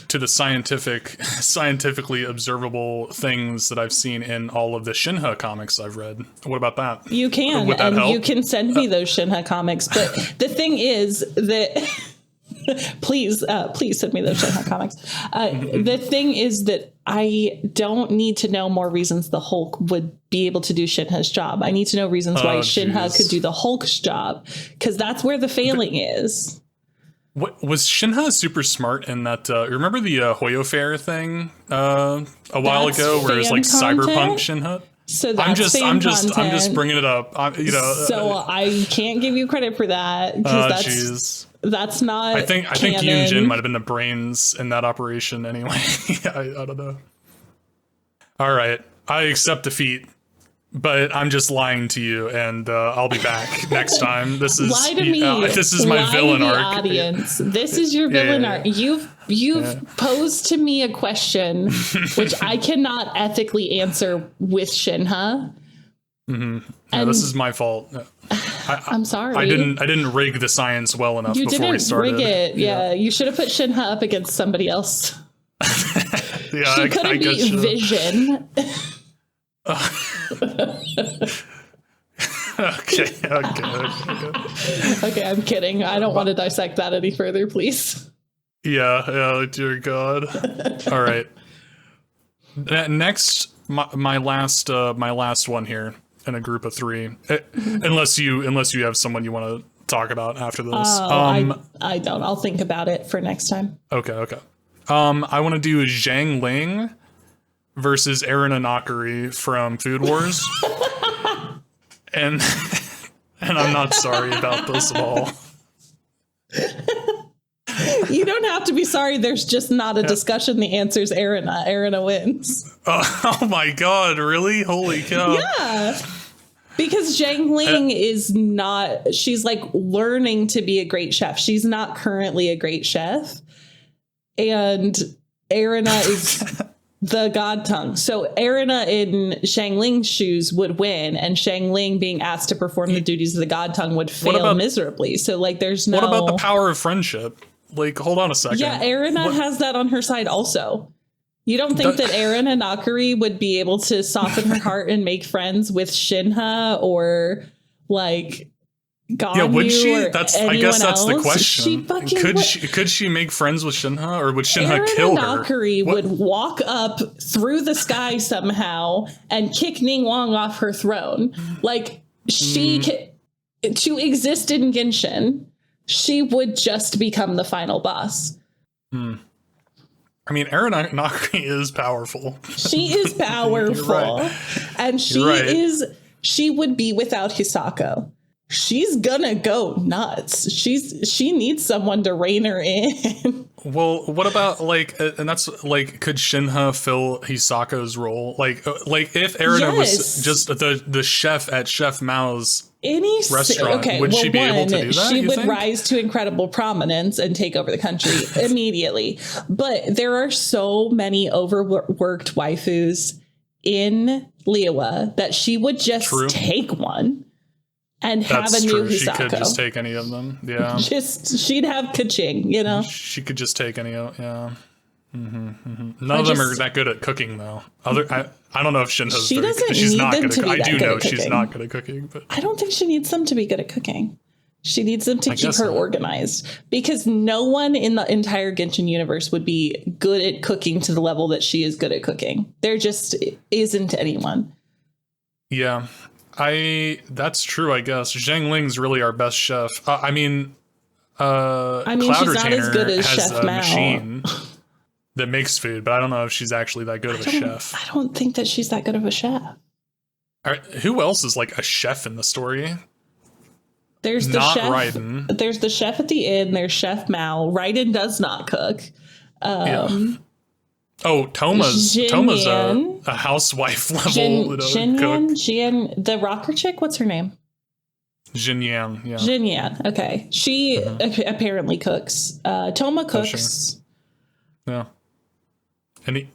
To the scientifically observable things that I've seen in all of the Shenhe comics I've read. What about that? You can, and help? You can send me those Shenhe comics. But the thing is that please send me those Shenhe comics. The thing is that I don't need to know more reasons the Hulk would be able to do Shenhe's job. I need to know reasons why Shenhe could do the Hulk's job, because that's where the failing is. What was Shenhe super smart in that? Remember the Hoyo Fair thing a while ago, where it was like cyberpunk Shenhe? So that's I'm just bringing it up. So I can't give you credit for that because that's not. I think Yoonjin might have been the brains in that operation anyway. I don't know. All right, I accept defeat. But I'm just lying to you, and I'll be back next time. This is lie to me. This is my villain arc. Audience, this is your villain arc. You've posed to me a question which I cannot ethically answer with Shenhe. Mm-hmm. Yeah, this is my fault. I'm sorry. I didn't rig the science well enough before we started. You didn't rig it. Yeah, you should have put Shenhe up against somebody else. Yeah, she couldn't beat Vision. Okay, I'm kidding. I don't want to dissect that any further, please. Yeah, dear God. All right. Next, my last one here in a group of 3. Unless you have someone you want to talk about after this. I don't. I'll think about it for next time. Okay. I want to do Xiangling versus Erina Nakiri from Food Wars. and I'm not sorry about this at all. You don't have to be sorry. There's just not a discussion. The answer's Erina. Erina wins. Oh my God, really? Holy cow. Yeah. Because Xiangling is not, she's like learning to be a great chef. She's not currently a great chef. And Erina is the god tongue. So Erina in Xiangling's shoes would win, and Xiangling being asked to perform the duties of the god tongue would fail miserably. So like there's no. What about the power of friendship? Like, hold on a second. Yeah, Erina has that on her side also. You don't think that Erina Nakiri would be able to soften her heart and make friends with Shenhe or like Ganyu? Yeah, would she? Or I guess that's the else? question. Could she make friends with Shenhe, or would Shenhe kill her? Erina Nakiri would walk up through the sky somehow and kick Ningguang off her throne. Like to exist in Genshin, she would just become the final boss. I mean, Erina Nakiri is powerful. She is powerful. Right. And she would be without Hisako. She's gonna go nuts. She needs someone to rein her in. Well, what about like, and that's like, could Shenhe fill Hisako's role? Like if Erina was just the chef at Chef Mao's restaurant, would she be able to do that? She would rise to incredible prominence and take over the country immediately. But there are so many overworked waifus in Liyue that she would just take one. And have a new Hisako. She could just take any of them. Yeah. She'd have Kaching, you know? She could just take any of, yeah. None of them are that good at cooking, though. I don't know if Shinhe's she's not good at cooking. I do know she's not good at cooking, but I don't think she needs them to be good at cooking. She needs them to keep her organized, because no one in the entire Genshin universe would be good at cooking to the level that she is good at cooking. There just isn't anyone. Yeah. That's true, I guess. Xiangling's really our best chef. I mean, Cloud she's not Retainer as good as has Chef a Mao. machine that makes food, but I don't know if she's actually that good of a chef. I don't think that she's that good of a chef. Who else is like a chef in the story? There's the chef. Raiden. There's the chef at the inn. There's Chef Mao. Raiden does not cook. Toma's a housewife level cook. Jian, the rocker chick, what's her name? Jinyan, yeah. Jinyan, okay. She apparently cooks. Toma cooks. Sure. Yeah. And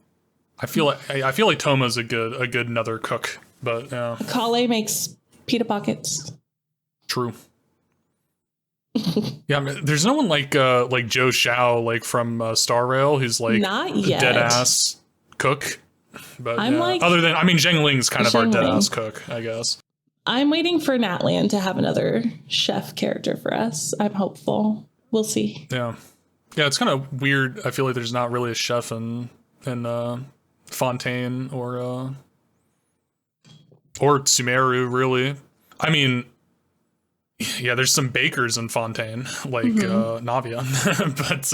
I feel like Toma's a good another cook, but yeah. Kale makes pita pockets. True. Yeah, I mean, there's no one like Joe Xiao, like from Star Rail, who's like not yet. Dead ass cook. But other than, I mean, Xiangling's kind of our dead ass cook, I guess. I'm waiting for Natlan to have another chef character for us. I'm hopeful. We'll see. Yeah, it's kind of weird. I feel like there's not really a chef in Fontaine or Sumeru, really. I mean, yeah, there's some bakers in Fontaine, like Navia, but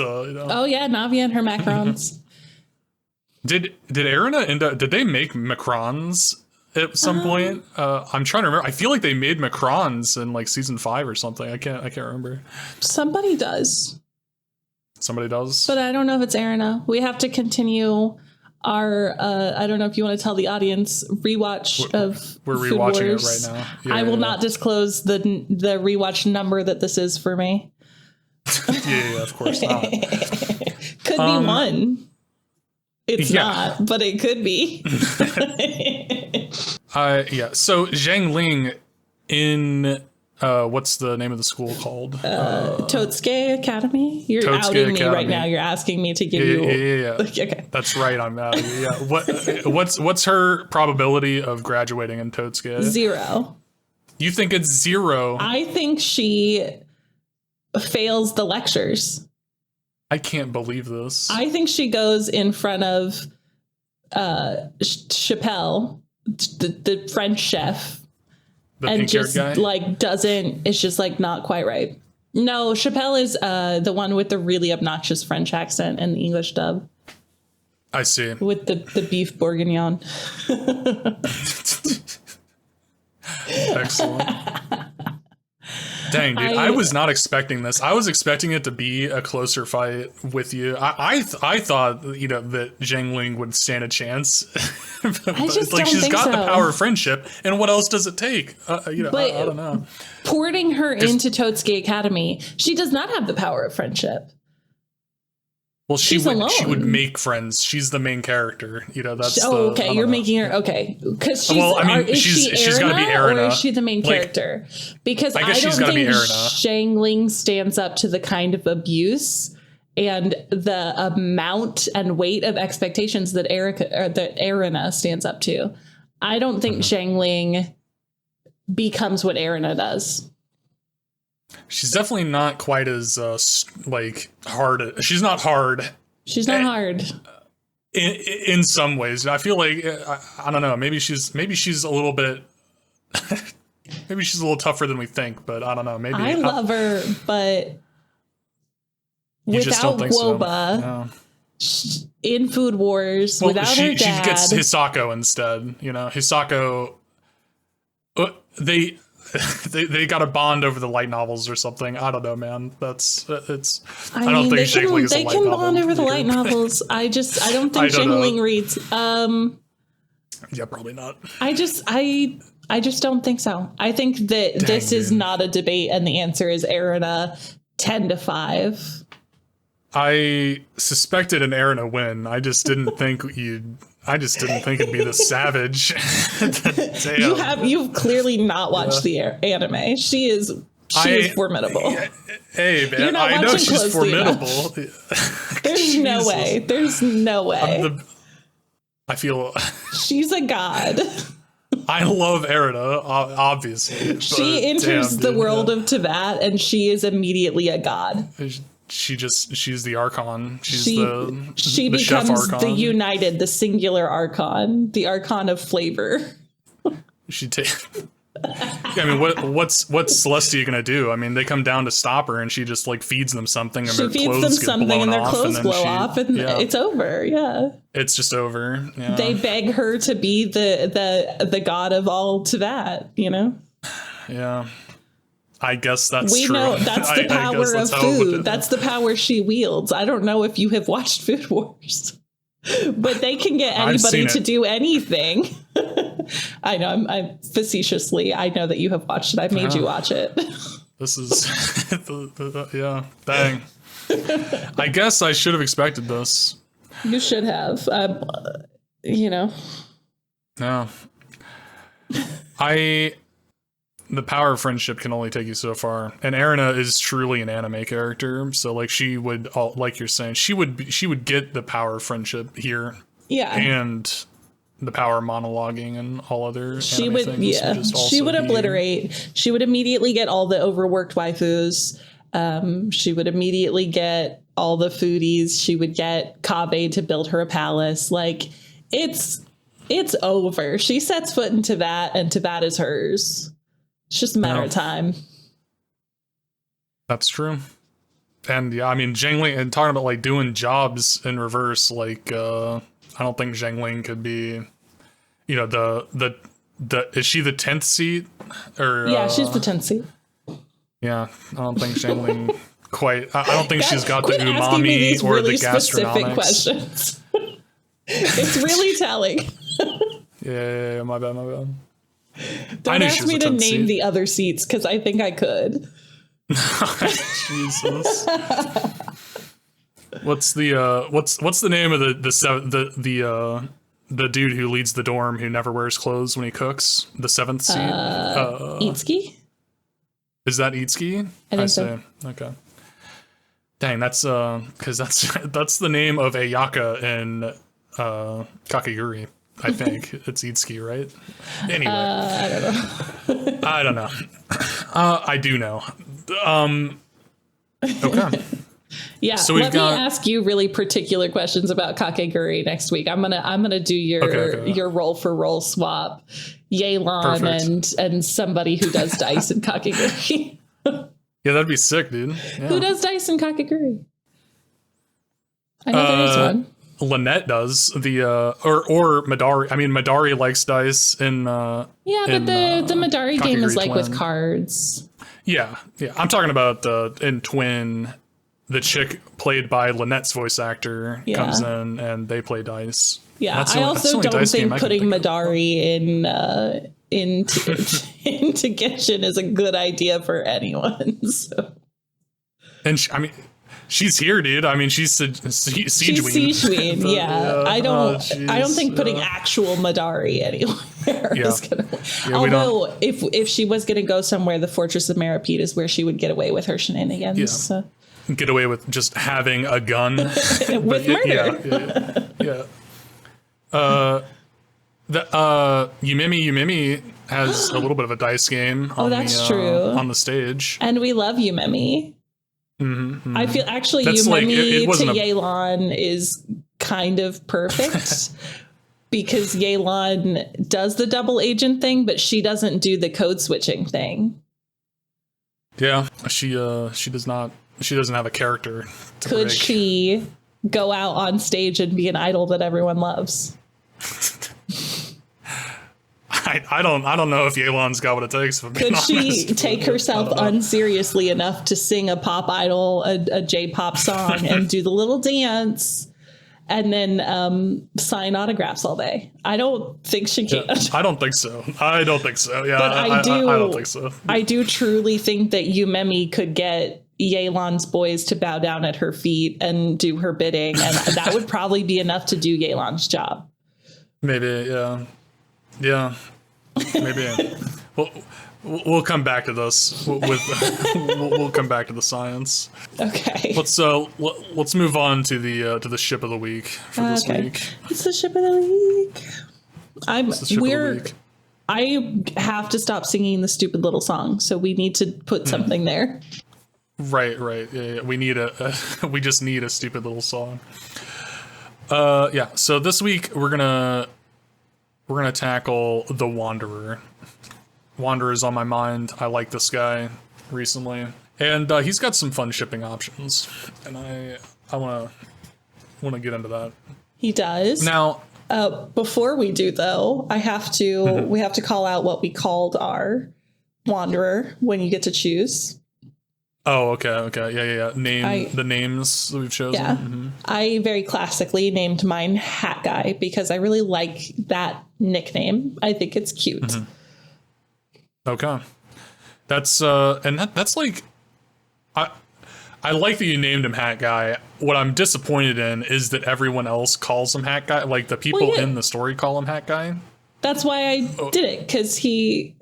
Oh yeah, Navia and her macarons. Did Erina end up? Did they make macarons at some point? I'm trying to remember. I feel like they made macarons in like season 5 or something. I can't remember. Somebody does. Somebody does. But I don't know if it's Erina. We have to continue our I don't know if you want to tell the audience rewatch of we're Food rewatching Wars. it right now. I will not disclose the rewatch number that this is for me. yeah, of course not. Could be 1. It's not, but it could be. So Xiangling in what's the name of the school called? Totsuke Academy. You're Totsuke outing Academy. me right now. You're asking me to give you. Yeah. Okay. That's right. I'm out. Yeah. What's her probability of graduating in Totsuke? 0. You think it's 0? I think she fails the lectures. I can't believe this. I think she goes in front of Chappelle, the French chef, and just guy? Like doesn't. It's just like not quite right. No, Chappelle is the one with the really obnoxious French accent and the English dub. I see. With the beef bourguignon. Excellent. Dang, dude, I was not expecting this. I was expecting it to be a closer fight with you. I thought, that Xiangling would stand a chance. I just don't she's think got so. the power of friendship, and what else does it take? I don't know. Porting her into Totsuke Academy, she does not have the power of friendship. Well, she would make friends. She's the main character. That's okay. You're making her okay because she's got to be Erina, or is she the main character? Because I don't think Xiangling stands up to the kind of abuse and the amount and weight of expectations that Erina stands up to. I don't think Xiangling becomes what Erina does. She's definitely not quite as like hard. She's not hard. She's not hard. In some ways, I feel like I don't know. Maybe she's a little bit. Maybe she's a little tougher than we think, but I don't know. Maybe I love her, but without Guoba in Food Wars, without her dad, she gets Hisako instead. You know, Hisako. They got a bond over the light novels or something. I don't know, man. I don't think Xiangling is a light novel. They can bond over the light novels. I don't think Xiangling reads. Yeah, probably not. I just don't think so. I think that this is not a debate, and the answer is Erina 10-5. I suspected an Erina win. I just didn't think it'd be this savage. You've clearly not watched the anime. She is formidable. Hey man, I know she's formidable. There's no way. There's no way. I feel she's a god. I love Erina, obviously. She enters the world of Teyvat, and she is immediately a god. She's the Archon. She the becomes chef Archon. the united, the singular Archon, the Archon of flavor. I mean, what's Celestia gonna do? I mean, they come down to stop her, and she just like feeds them something, and their clothes get blown off, and it's over. Yeah, it's just over. Yeah. They beg her to be the god of all Teyvat. You know. Yeah. I guess that's true. We know that's the power of food. That's the power she wields. I don't know if you have watched Food Wars, but they can get anybody to do anything. I know. I'm facetiously. I know that you have watched it. I made you watch it. This is, yeah. Dang. I guess I should have expected this. You should have. You know. No. The power of friendship can only take you so far, and Erina is truly an anime character. So, like, she would, like you're saying, she would get the power of friendship here, and the power of monologuing and all other. She would, things she would obliterate. She would immediately get all the overworked waifus. She would immediately get all the foodies. She would get Kabe to build her a palace. Like, it's over. She sets foot into that, and Teyvat is hers. It's just a matter of time. That's true. And yeah, I mean, Xiangling, and talking about like doing jobs in reverse, like I don't think Xiangling could be, you know, the is she the 10th seat? Or yeah, she's the 10th seat. Yeah, I don't think Xiangling quite. I don't think she's got the umami or really the gastronomics. Questions. It's really telling. Yeah, my bad. Don't ask me to name the other seats, because I think I could. Jesus. What's the name of the dude who leads the dorm who never wears clothes when he cooks? The 7th seat? Itsuki? Is that Itsuki? I think so. Okay. Dang, that's because that's the name of Ayaka in Kakegurui. I think it's Itsuki, right? Anyway, I don't know. I do know. Okay. Yeah. So let me ask you really particular questions about Kakegurui next week. I'm gonna do your roll for roll swap, Yelan and somebody who does dice in Kakegurui. Yeah, that'd be sick, dude. Yeah. Who does dice in Kakegurui? I know there is one. Lynette does or Midari. I mean, Midari likes dice in but the Midari game is like Twin. with cards. Yeah. I'm talking about in Twin, the chick played by Lynette's voice actor comes in and they play dice. Yeah, I also don't think putting Midari into Genshin is a good idea for anyone. So. And she's here, dude. I mean, she's Siegeween. Yeah. I don't think putting actual Midari anywhere is gonna. Although, if she was gonna go somewhere, the Fortress of Meripede is where she would get away with her shenanigans. Yeah. So. get away with just having a gun with murder. Yeah. Yumimi has a little bit of a dice game on true. On the stage. And we love Yumimi. Mm-hmm. I feel actually Yumimi to Yelan is kind of perfect because Yelan does the double agent thing, but she doesn't do the code switching thing. Yeah, she does not. She doesn't have a character. Could she go out on stage and be an idol that everyone loves? I don't know if Yelan's got what it takes. Could she take herself unseriously enough to sing a pop idol, a J-pop song, and do the little dance, and then sign autographs all day? I don't think she can. Yeah, I don't think so. Yeah, but I don't think so. I do truly think that Yumemi could get Yelan's boys to bow down at her feet and do her bidding, and that would probably be enough to do Yelan's job. Maybe, yeah. Maybe. We'll come back to this. We'll come back to the science. Okay. Let's move on to the ship of the week for this week. It's the ship of the week. I have to stop singing the stupid little song, so we need to put something there. Right. Yeah. We just need a stupid little song. Yeah. So this week we're gonna tackle the Wanderer. Wanderer's on my mind. I like this guy recently, and he's got some fun shipping options, and I want to get into that. He does. Now, before we do though, we have to call out what we called our Wanderer when you get to choose. Oh, okay. Yeah. The names that we've chosen. Yeah. Mm-hmm. I very classically named mine Hat Guy because I really like that nickname. I think it's cute. Mm-hmm. Okay. That's that's like, I like that you named him Hat Guy. What I'm disappointed in is that everyone else calls him Hat Guy. Like the people in the story call him Hat Guy. That's why I did it, because he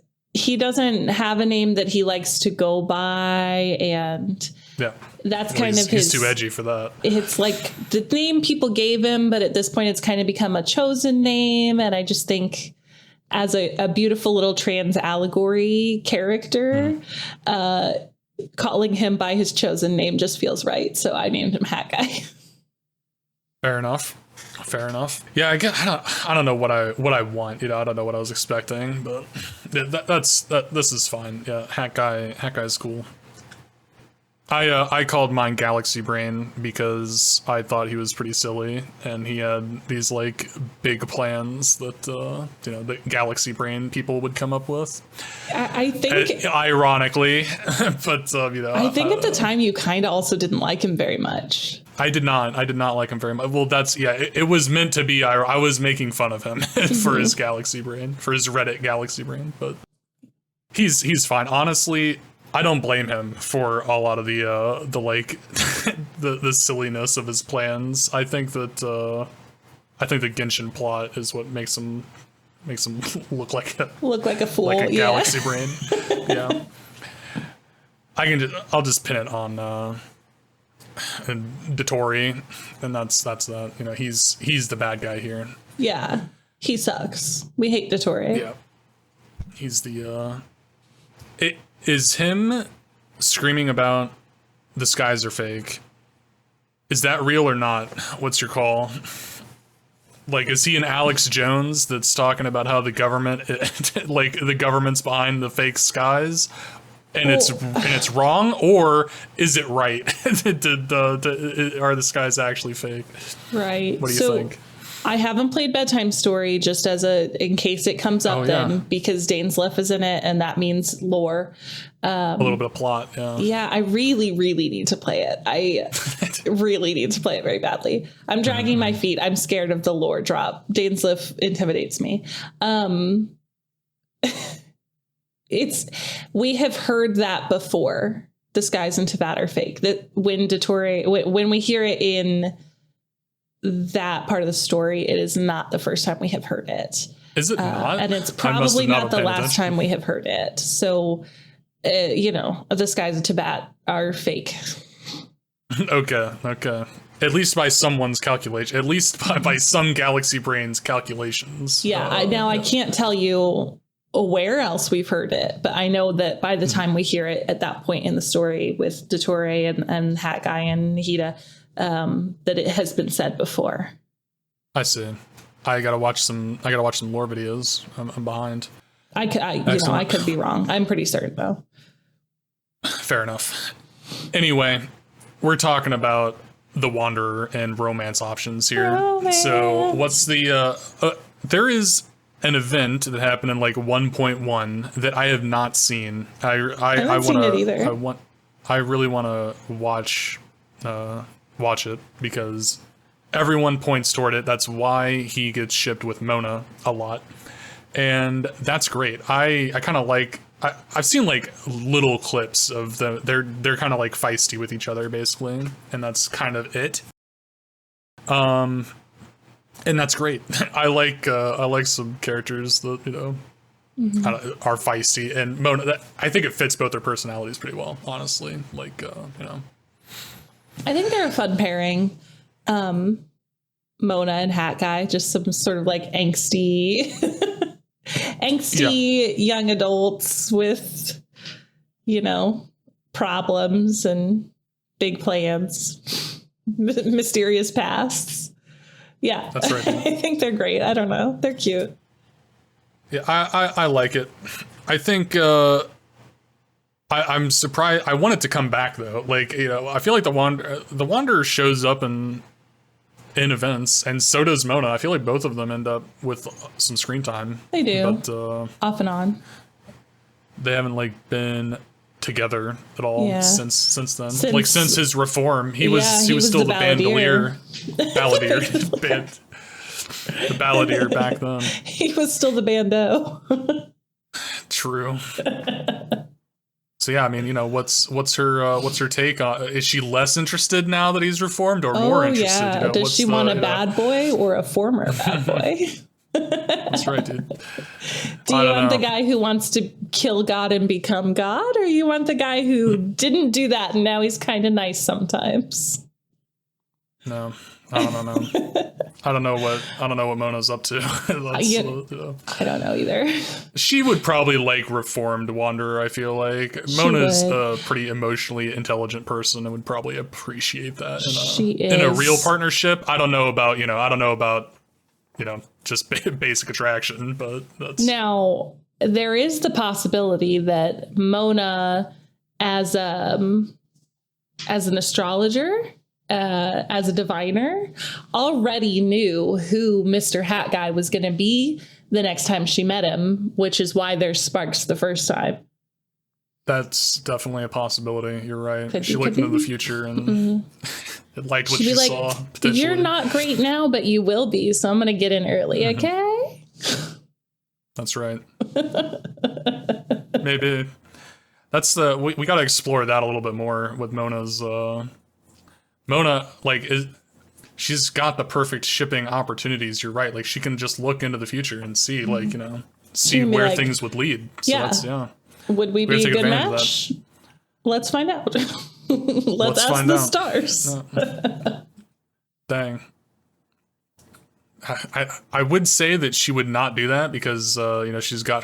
doesn't have a name that he likes to go by, and that's he's too edgy for that. It's like the name people gave him, but at this point it's kind of become a chosen name, and I just think as a beautiful little trans allegory character, calling him by his chosen name just feels right, so I named him Hat Guy. Fair enough. Yeah, I don't know what I want. I don't know what I was expecting, but this is fine. Yeah, Hat Guy's cool. I called mine Galaxy Brain because I thought he was pretty silly, and he had these like big plans that the Galaxy Brain people would come up with. I think ironically, but I think at the time you kind of also didn't like him very much. I did not like him very much. Well, it was meant to be. I was making fun of him for his Galaxy Brain, for his Reddit Galaxy Brain, but he's fine. Honestly, I don't blame him for a lot of the the silliness of his plans. I think the Genshin plot is what makes him look like a fool, like a Galaxy Brain. Yeah, I'll just pin it on and Dotori, and that's that. He's the bad guy here. Yeah, he sucks. We hate Dotori. Yeah, he's the it is him screaming about the skies are fake. Is that real or not? What's your call? Like, is he an Alex Jones that's talking about how the government, like the government's behind the fake skies? And it's wrong, or is it right? Are the skies actually fake? Right. What do you think? I haven't played Bedtime Story, just in case it comes up because Dainsleif is in it, and that means lore. A little bit of plot. Yeah, I really, really need to play it. I really need to play it very badly. I'm dragging my feet. I'm scared of the lore drop. Dainsleif intimidates me. We have heard that before. The skies in Teyvat are fake. That when we hear it in that part of the story, it is not the first time we have heard it. Is it not? And it's probably not the last time we have heard it. So, the skies of Teyvat are fake. Okay. At least by someone's calculation. At least by some galaxy brain's calculations. Yeah. I can't tell you where else we've heard it, but I know that by the time we hear it at that point in the story with Dottore and Hat Guy and Nihida, that it has been said before. I see. I gotta watch some lore videos. I'm behind. I could be wrong. I'm pretty certain though. Fair enough. Anyway, we're talking about the Wanderer and romance options here. Romance. So what's the there is an event that happened in like 1.1 that I have not seen. I haven't seen it either. I really want to watch it because everyone points toward it. That's why he gets shipped with Mona a lot. And that's great. I kind of like I've seen like little clips of they're kind of like feisty with each other basically, and that's kind of it. And that's great. I like some characters that, you know, are feisty, and Mona, I think it fits both their personalities pretty well, honestly. Like, you know, I think they're a fun pairing. Mona and Hat Guy, just some sort of like angsty young adults with, you know, problems and big plans, mysterious pasts. Yeah, that's right. I think they're great. I don't know. They're cute. Yeah, I like it. I think I'm surprised. I want it to come back though. Like, you know, I feel like the Wanderer shows up in events, and so does Mona. I feel like both of them end up with some screen time. They do, but off and on. They haven't like been together at all since then. Since his reform, he was still the bandolier, band, the balladeer back then. He was still the bando. True. So yeah, I mean, you know, what's her take on? Is she less interested now that he's reformed, or more interested? Yeah. You know, does she want a bad boy or a former bad boy? That's right, dude. Do you want the guy who wants to kill God and become God, or you want the guy who didn't do that and now he's kind of nice sometimes? No, I don't know. I don't know what Mona's up to. I don't know either. She would probably like reformed Wanderer. I feel like Mona's a pretty emotionally intelligent person and would probably appreciate that in a real partnership. I don't know about just basic attraction, but that's... Now, there is the possibility that Mona, as an astrologer, as a diviner, already knew who Mr. Hat Guy was going to be the next time she met him, which is why there's sparks the first time. That's definitely a possibility. You're right. She looked into the future and liked what she saw. You're not great now, but you will be. So I'm going to get in early, okay? That's right. Maybe that's we got to explore that a little bit more with Mona's. Mona, she's got the perfect shipping opportunities. You're right. Like, she can just look into the future and see, like, you know, see where things would lead. So would we be a good match? Let's find out. Let's ask the stars. Dang. I would say that she would not do that because you know, she's got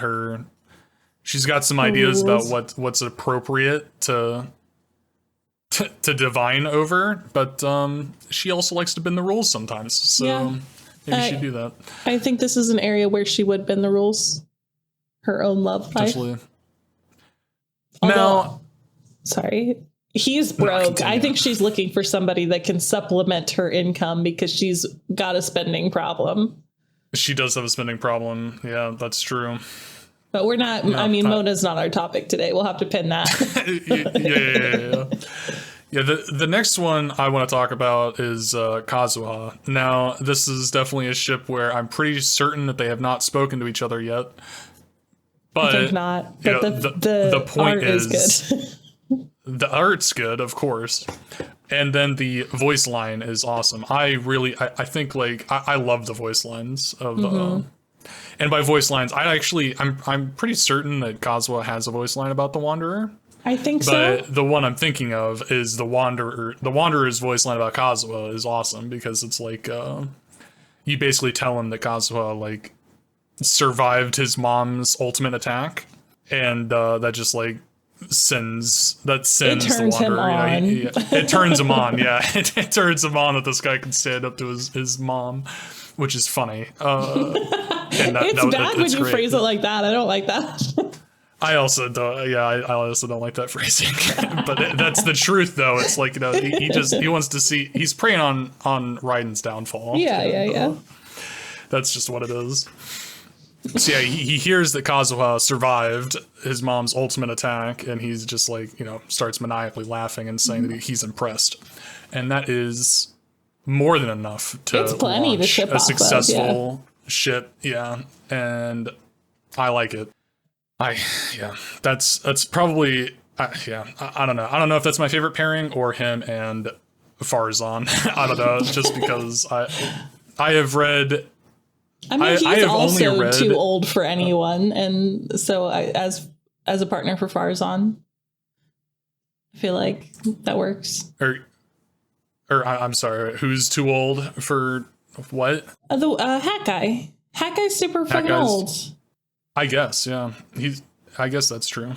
some ideas about what's appropriate to divine over, but she also likes to bend the rules sometimes. So maybe she'd do that. I think this is an area where she would bend the rules. Her own love life. Sorry, he's broke. I think she's looking for somebody that can supplement her income because she's got a spending problem. She does have a spending problem. Yeah, that's true. But we're not. No, I mean, Mona's not our topic today. We'll have to pin that. Yeah. The next one I want to talk about is Kazuha. Now, this is definitely a ship where I'm pretty certain that they have not spoken to each other yet. But, I think not. But the point is good. The art's good, of course. And then the voice line is awesome. I think I love the voice lines of and by voice lines, I'm pretty certain that Kazuha has a voice line about the Wanderer. I think but the one I'm thinking of is the Wanderer. The Wanderer's voice line about Kazuha is awesome because it's like you basically tell him that Kazuha like survived his mom's ultimate attack, and that just like sends the Wanderer. It turns him on. Yeah, it turns him on that this guy can stand up to his mom, which is funny. It's bad when you phrase it like that. I don't like that. I also don't. Yeah, I also don't like that phrasing. But that's the truth, though. It's like, he wants to see. He's preying on Raiden's downfall. Yeah. That's just what it is. So yeah, he hears that Kazuha survived his mom's ultimate attack, and he's just like, starts maniacally laughing and saying that he's impressed, and that is more than enough to launch to ship a successful ship. Yeah, and I like it. That's probably I don't know. I don't know if that's my favorite pairing or him and Farzan. I don't know, just because I have read. I mean, he's also too old for anyone, and so as a partner for Farzan, I feel like that works. Or I'm sorry, who's too old for what? The Hat Guy. Hat Guy's super fucking old. I guess, yeah. I guess that's true.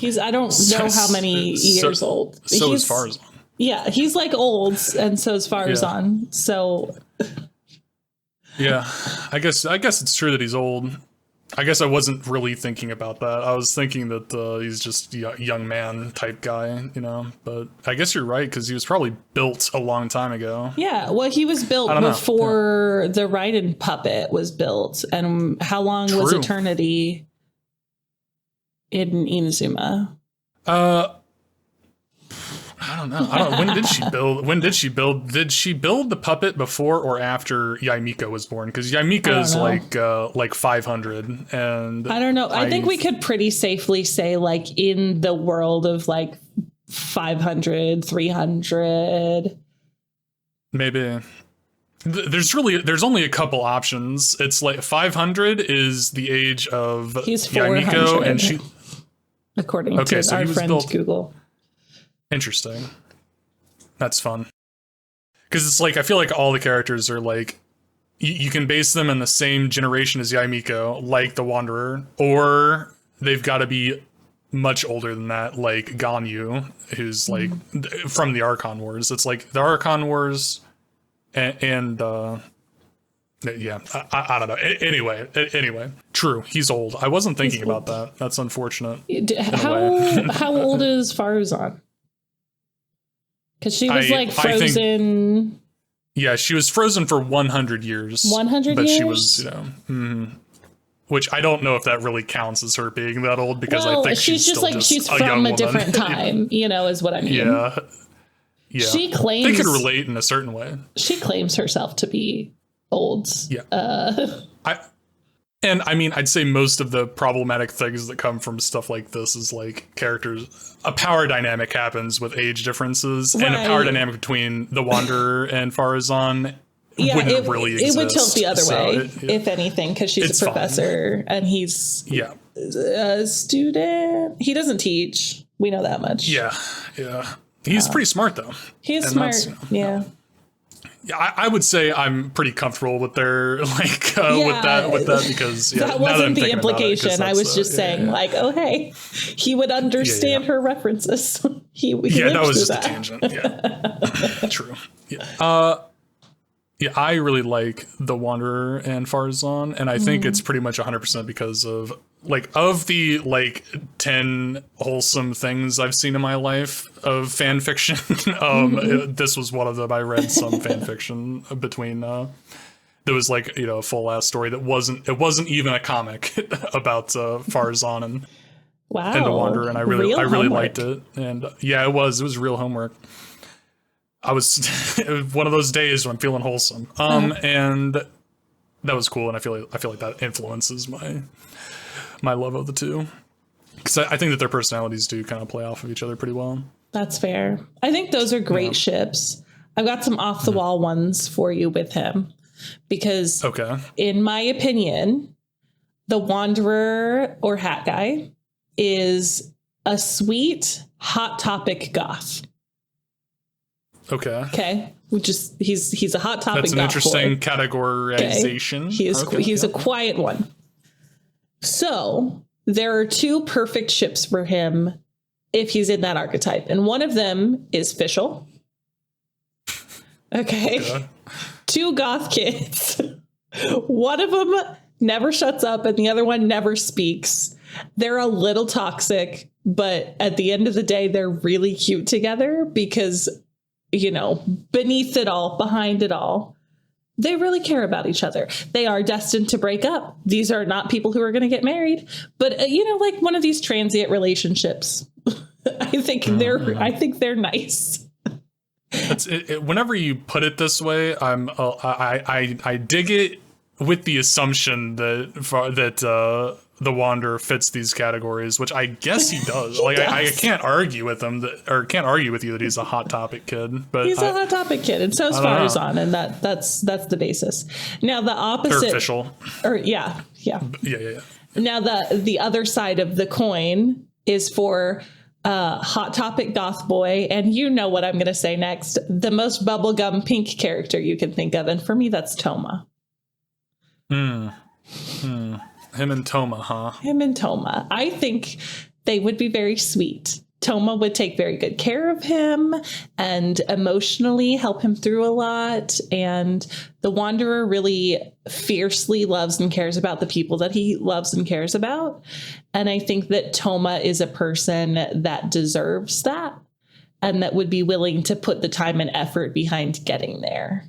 I don't know how many years old. So is Farzan. Yeah, he's like old, and so is Farzan. Yeah. So. Yeah, I guess it's true that he's old. I guess I wasn't really thinking about that. I was thinking that he's just a young man type guy, But I guess you're right, because he was probably built a long time ago. Yeah, well, he was built before the Raiden puppet was built. And how long was Eternity in Inazuma? I don't know. When did she build? Did she build the puppet before or after Yaimika was born? Because Yaimika is like 500, and I don't know. I think we could pretty safely say like in the world of like 500, 300. Maybe. There's only a couple options. It's like 500 is the age of Yaimiko, and she, according to our friend Google. Interesting. That's fun. Because it's like, I feel like all the characters are like, you can base them in the same generation as Yaimiko, like the Wanderer, or they've got to be much older than that, like Ganyu, who's like from the Archon Wars. It's like the Archon Wars and yeah, I don't know. Anyway, true. He's old. I wasn't thinking about that. That's unfortunate. How old is Farzan? Because she was frozen. Yeah, she was frozen for 100 years. 100 years? But she was, which I don't know if that really counts as her being that old, because I think she's just like, she's from a different time, is what I mean. Yeah. She claims. They could relate in a certain way. She claims herself to be old. Yeah. And I mean, I'd say most of the problematic things that come from stuff like this is like characters, a power dynamic happens with age differences, and a power dynamic between the Wanderer and Farzan wouldn't really exist. It would tilt the other way, if anything, because she's a professor and he's a student. He doesn't teach. We know that much. Yeah. He's pretty smart, though. He's smart, Yeah, I would say I'm pretty comfortable with their with that because that wasn't the implication. I was just saying oh hey, he would understand her references. he that was just a tangent. Yeah, true. Yeah, I really like the Wanderer and Farzan, and I think it's pretty much 100% because of of the 10 wholesome things I've seen in my life of fan fiction. This was one of them. I read some fan fiction between there was a full ass story that wasn't even a comic about Farzan and the Wanderer, and I really liked it. And it was real homework. It was one of those days when I'm feeling wholesome. And that was cool, and I feel like that influences my love of the two, because I think that their personalities do kind of play off of each other pretty well. That's fair. I think those are great ships. I've got some off the wall ones for you with him, because in my opinion, the Wanderer or Hat Guy is a sweet, hot topic goth. Okay. He's a hot topic. That's an interesting categorization. Okay. He's a quiet one. So there are 2 perfect ships for him if he's in that archetype. And one of them is Fischl. Okay. Yeah. 2 goth kids. One of them never shuts up and the other one never speaks. They're a little toxic, but at the end of the day, they're really cute together because, you know, beneath it all, behind it all, they really care about each other. They are destined to break up. These are not people who are going to get married, but, you know, like one of these transient relationships. I think they're nice. That's it. Whenever you put it this way, I dig it with the assumption that the Wanderer fits these categories, which I guess he does. I can't argue with him can't argue with you that he's a hot topic kid. But he's a hot topic kid, and so is Farazan, and that's the basis. Now the opposite, official, yeah. Now the other side of the coin is for hot topic goth boy, and you know what I'm going to say next. The most bubblegum pink character you can think of, and for me, that's Toma. Him and Toma, huh? Him and Toma. I think they would be very sweet. Toma would take very good care of him and emotionally help him through a lot. And the Wanderer really fiercely loves and cares about the people that he loves and cares about. And I think that Toma is a person that deserves that and that would be willing to put the time and effort behind getting there.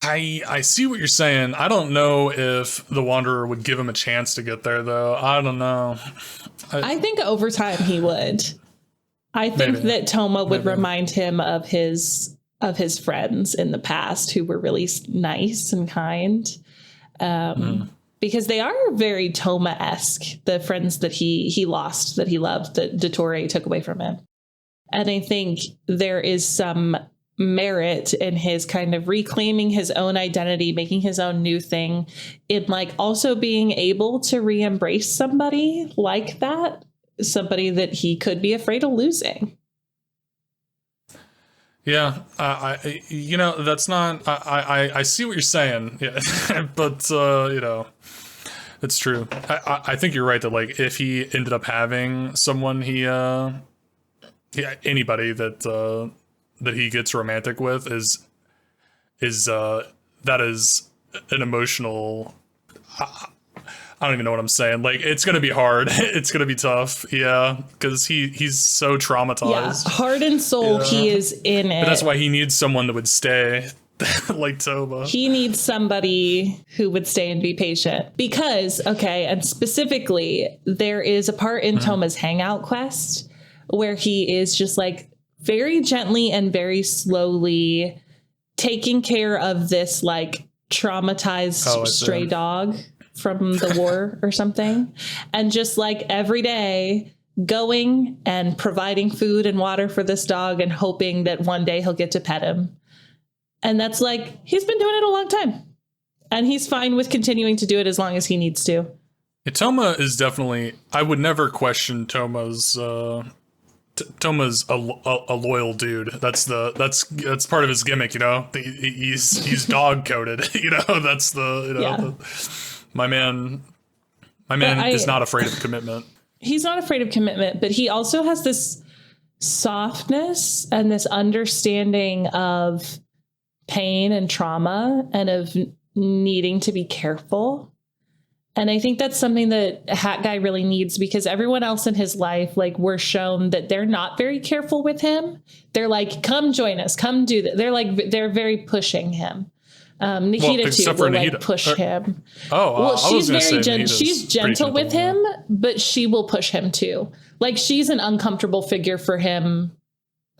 I see what you're saying. I don't know if the Wanderer would give him a chance to get there, though. I don't know. I think over time he would. I think that Toma would remind him of his friends in the past who were really nice and kind, because they are very Toma-esque. The friends that he lost, that he loved, that Dottore took away from him, and I think there is some merit in his kind of reclaiming his own identity, making his own new thing, in like also being able to re-embrace somebody like that, somebody that he could be afraid of losing. Yeah, you know, that's not, I see what you're saying, yeah. But, you know, it's true. I think you're right that, like, if he ended up having someone anybody that he gets romantic with that is an emotional, I don't even know what I'm saying. Like, it's going to be hard. It's going to be tough. Yeah. Cause he's so traumatized. Yeah. Heart and soul. Yeah. He is in it. But that's why he needs someone that would stay like Toma. He needs somebody who would stay and be patient because, okay. And specifically there is a part in Toma's Hangout quest where he is just like, very gently and very slowly taking care of this like traumatized stray dog from the war or something. And just like every day going and providing food and water for this dog and hoping that one day he'll get to pet him. And that's like, he's been doing it a long time and he's fine with continuing to do it as long as he needs to. Yeah, Toma is definitely, I would never question Toma's a loyal dude. That's part of his gimmick, you know. He's dog coded, you know. That's my man is not afraid of commitment. He's not afraid of commitment, but he also has this softness and this understanding of pain and trauma and of needing to be careful. And I think that's something that Hat Guy really needs because everyone else in his life, like, we're shown that they're not very careful with him. They're like, come join us, come do that. They're very pushing him. Nahida too will like push him. Oh, well, she's very she's gentle with him, but she will push him too. Like, she's an uncomfortable figure for him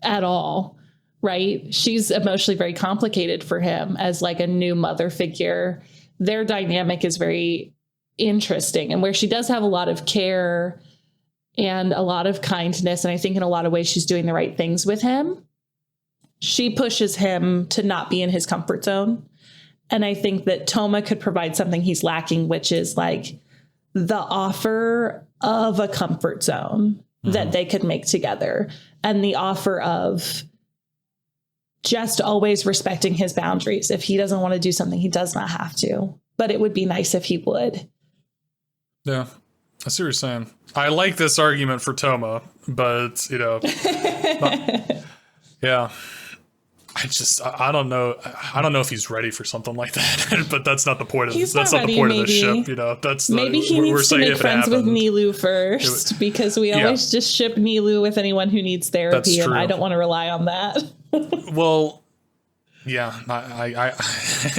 at all, right? She's emotionally very complicated for him as like a new mother figure. Their dynamic is very interesting, and where she does have a lot of care and a lot of kindness, and I think in a lot of ways she's doing the right things with him, she pushes him to not be in his comfort zone. And I think that Toma could provide something he's lacking, which is like the offer of a comfort zone that they could make together, and the offer of just always respecting his boundaries. If he doesn't want to do something, he does not have to, but it would be nice if he would. Yeah, I see what you're saying. I like this argument for Toma, but yeah. I don't know. I don't know if he's ready for something like that, but that's not the point of He's that's not not ready, the point maybe. of the ship. That's maybe he needs to make friends with Nilu first, because we always just ship Nilu with anyone who needs therapy, and I don't want to rely on that. Well, yeah, I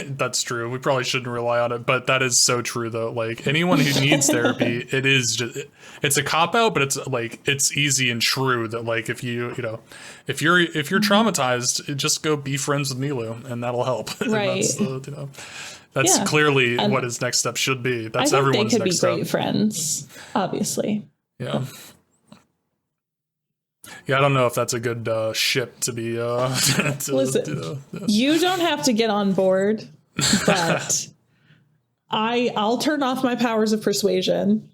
that's true. We probably shouldn't rely on it, but that is so true though. Like anyone who needs therapy, it's a cop out, but it's easy and true that like if you're traumatized, just go be friends with Nilu and that'll help. Right. That's clearly what his next step should be. That's everyone's next step. They could be great friends, obviously. Yeah. Yeah, I don't know if that's a good ship to be. Listen, you don't have to get on board, but I'll turn off my powers of persuasion.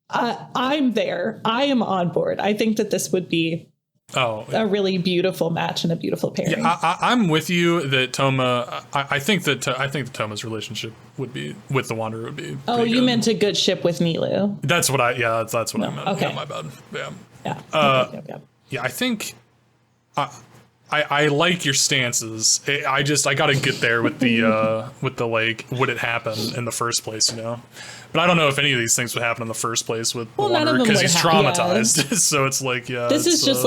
I'm there. I am on board. I think that this would be a really beautiful match and a beautiful pairing. Yeah, I'm with you that Toma. I think that Toma's relationship would be with the Wanderer would be. Oh, you good. meant a good ship with Nilu. That's what I. Yeah, that's what I meant. Okay, yeah, my bad. Yeah. Yeah. Yeah, I think I like your stances. I got to get there with the like, would it happen in the first place, But I don't know if any of these things would happen in the first place with the Wanderer because he's traumatized. So it's like, this is just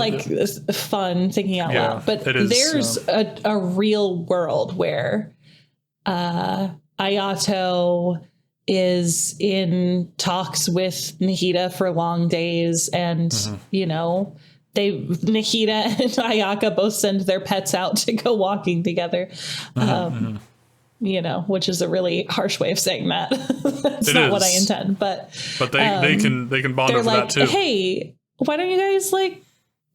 fun thinking out loud. But there's a real world where Ayato is in talks with Nahida for long days, and Nahida and Ayaka both send their pets out to go walking together, which is a really harsh way of saying that. That's not what I intend, but they can bond over that too. Hey, why don't you guys I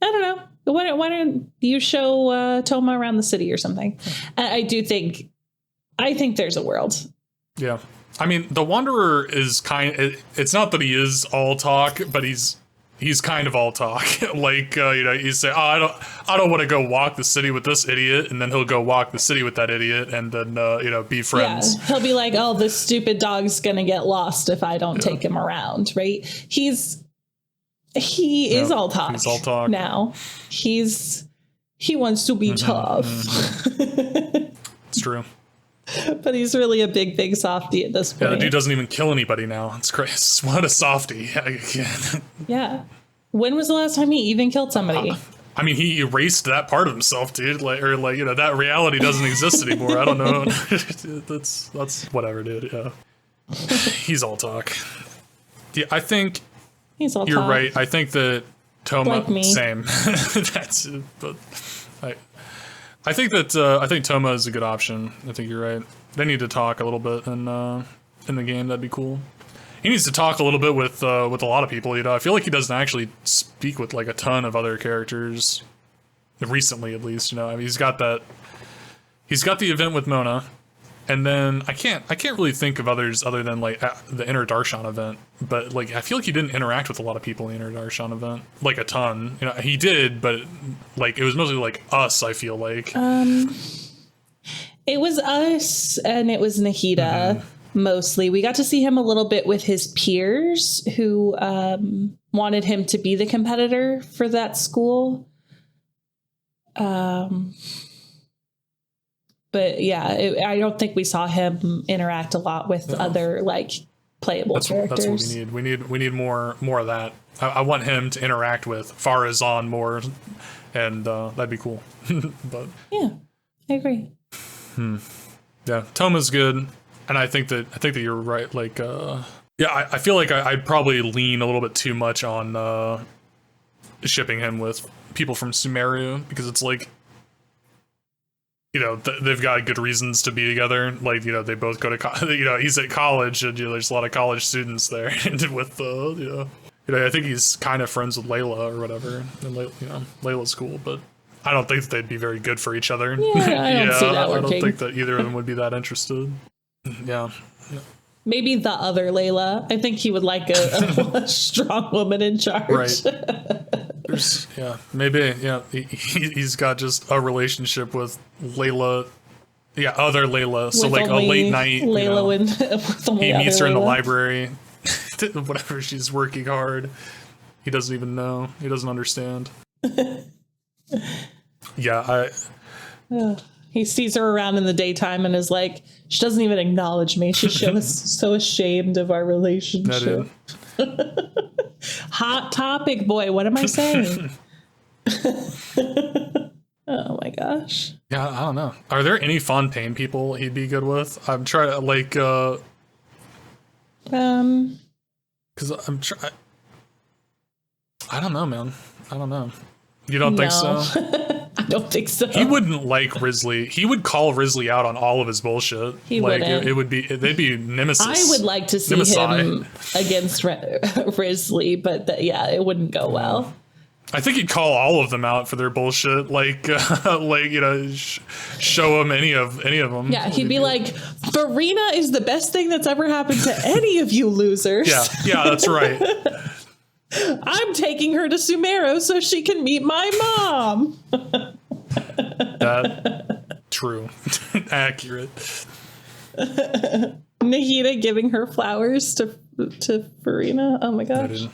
don't know, why don't you show Toma around the city or something? I think there's a world. Yeah. I mean, the Wanderer is it's not that he is all talk, but he's kind of all talk. You say, oh, I don't want to go walk the city with this idiot, and then he'll go walk the city with that idiot, and then be friends. Yeah, he'll be like, oh, this stupid dog's gonna get lost if I don't take him around, right? He is all talk. He's all talk now. He wants to be tough. It's true. But he's really a big softy at this point. Yeah, the dude doesn't even kill anybody now. It's crazy. What a softy. Yeah. When was the last time he even killed somebody? I mean, he erased that part of himself, dude. That reality doesn't exist anymore. I don't know. That's whatever, dude. Yeah. He's all talk. Yeah, I think he's all you're talk. right. I think that Toma, like me. Same. That's it. But I think Toma is a good option. I think you're right. They need to talk a little bit in the game. That'd be cool. He needs to talk a little bit with a lot of people. I feel like he doesn't actually speak with a ton of other characters recently, at least. I mean, he's got the event with Mona, and then I can't really think of others other than the Inner Darshan event. But I feel like he didn't interact with a lot of people in the Inner Darshan event a ton. He did, but it was mostly us. I feel like it was us and it was Nahida mostly. We got to see him a little bit with his peers who wanted him to be the competitor for that school. But yeah, I don't think we saw him interact a lot with other playable characters. That's what we need. We need more of that. I want him to interact with Farazan more, and that'd be cool. But yeah, I agree. Yeah, Toma's good, and I think that you're right. Yeah, I feel like I'd probably lean a little bit too much on shipping him with people from Sumeru, because it's they've got good reasons to be together. They both go to he's at college, and there's a lot of college students there, and with I think he's kind of friends with Layla or whatever, and Layla's cool, but I don't think that they'd be very good for each other. Yeah, I don't see that working. I don't think that either of them would be that interested. Yeah. Maybe the other Layla. I think he would like a strong woman in charge. Right. Maybe. Yeah, he's got just a relationship with Layla. Yeah, other Layla. So like a late night. Layla he meets her in the library. Whatever, she's working hard. He doesn't even know. He doesn't understand. Yeah, he sees her around in the daytime and is like, she doesn't even acknowledge me. She's so ashamed of our relationship. Hot topic, boy. What am I saying? Oh my gosh. Yeah, I don't know. Are there any Fontaine people he'd be good with? I'm trying to because I'm trying. I don't know, man. I don't know. You don't think so? I don't think so. He wouldn't like Risley. He would call Risley out on all of his bullshit. He wouldn't. They'd be nemesis. I would like to see him against Risley, but it wouldn't go well. I think he'd call all of them out for their bullshit. Show them any of them. Yeah, he'd be like, Farina is the best thing that's ever happened to any of you losers. Yeah, that's right. I'm taking her to Sumeru so she can meet my mom. That true. Accurate. Nahida giving her flowers to Farina. Oh my gosh.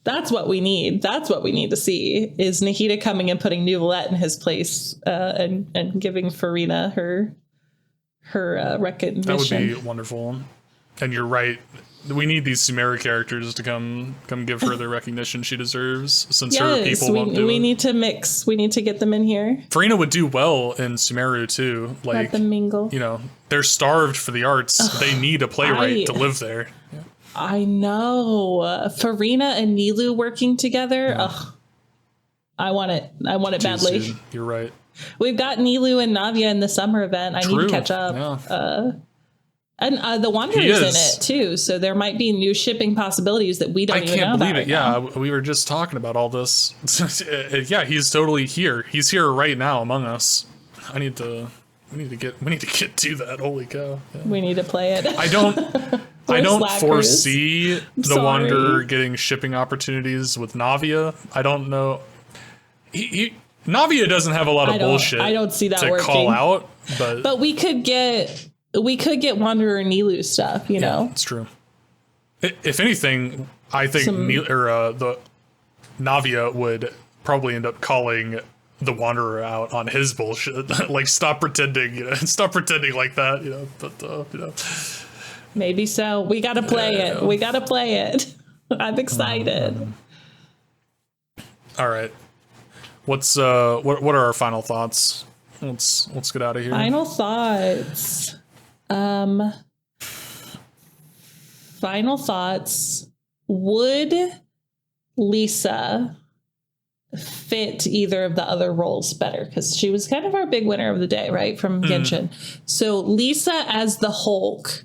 That's what we need. That's what we need to see is Nahida coming and putting Neuvillette in his place and giving Farina her recognition. That would be wonderful. And you're right. We need these Sumeru characters to come give her the recognition she deserves, since her people won't do it. We need to mix. We need to get them in here. Farina would do well in Sumeru too. Let them mingle. They're starved for the arts. They need a playwright to live there. Yeah. I know. Farina and Nilu working together. Yeah. Ugh. I want it. I want it badly. Soon. You're right. We've got Nilu and Navia in the summer event. I need to catch up. Yeah. And the Wanderer's in it too, so there might be new shipping possibilities that we don't even know about. I can't believe it. Yeah, we were just talking about all this. Yeah, he's totally here. He's here right now among us. We need to get to that. Holy cow! Yeah. We need to play it. I don't foresee the Wanderer getting shipping opportunities with Navia. I don't know. Navia doesn't have a lot of bullshit. I don't see that to working. Call out, but we could get Wanderer Nilu stuff, you know? It's true. If anything, I think the Navia would probably end up calling the Wanderer out on his bullshit. Like, stop pretending, stop pretending like that, but. Maybe so. We gotta play it. We gotta play it. I'm excited. All right. What are our final thoughts? Let's get out of here. Final thoughts. Final thoughts. Would Lisa fit either of the other roles better? Because she was kind of our big winner of the day, right? From Genshin. So Lisa as the Hulk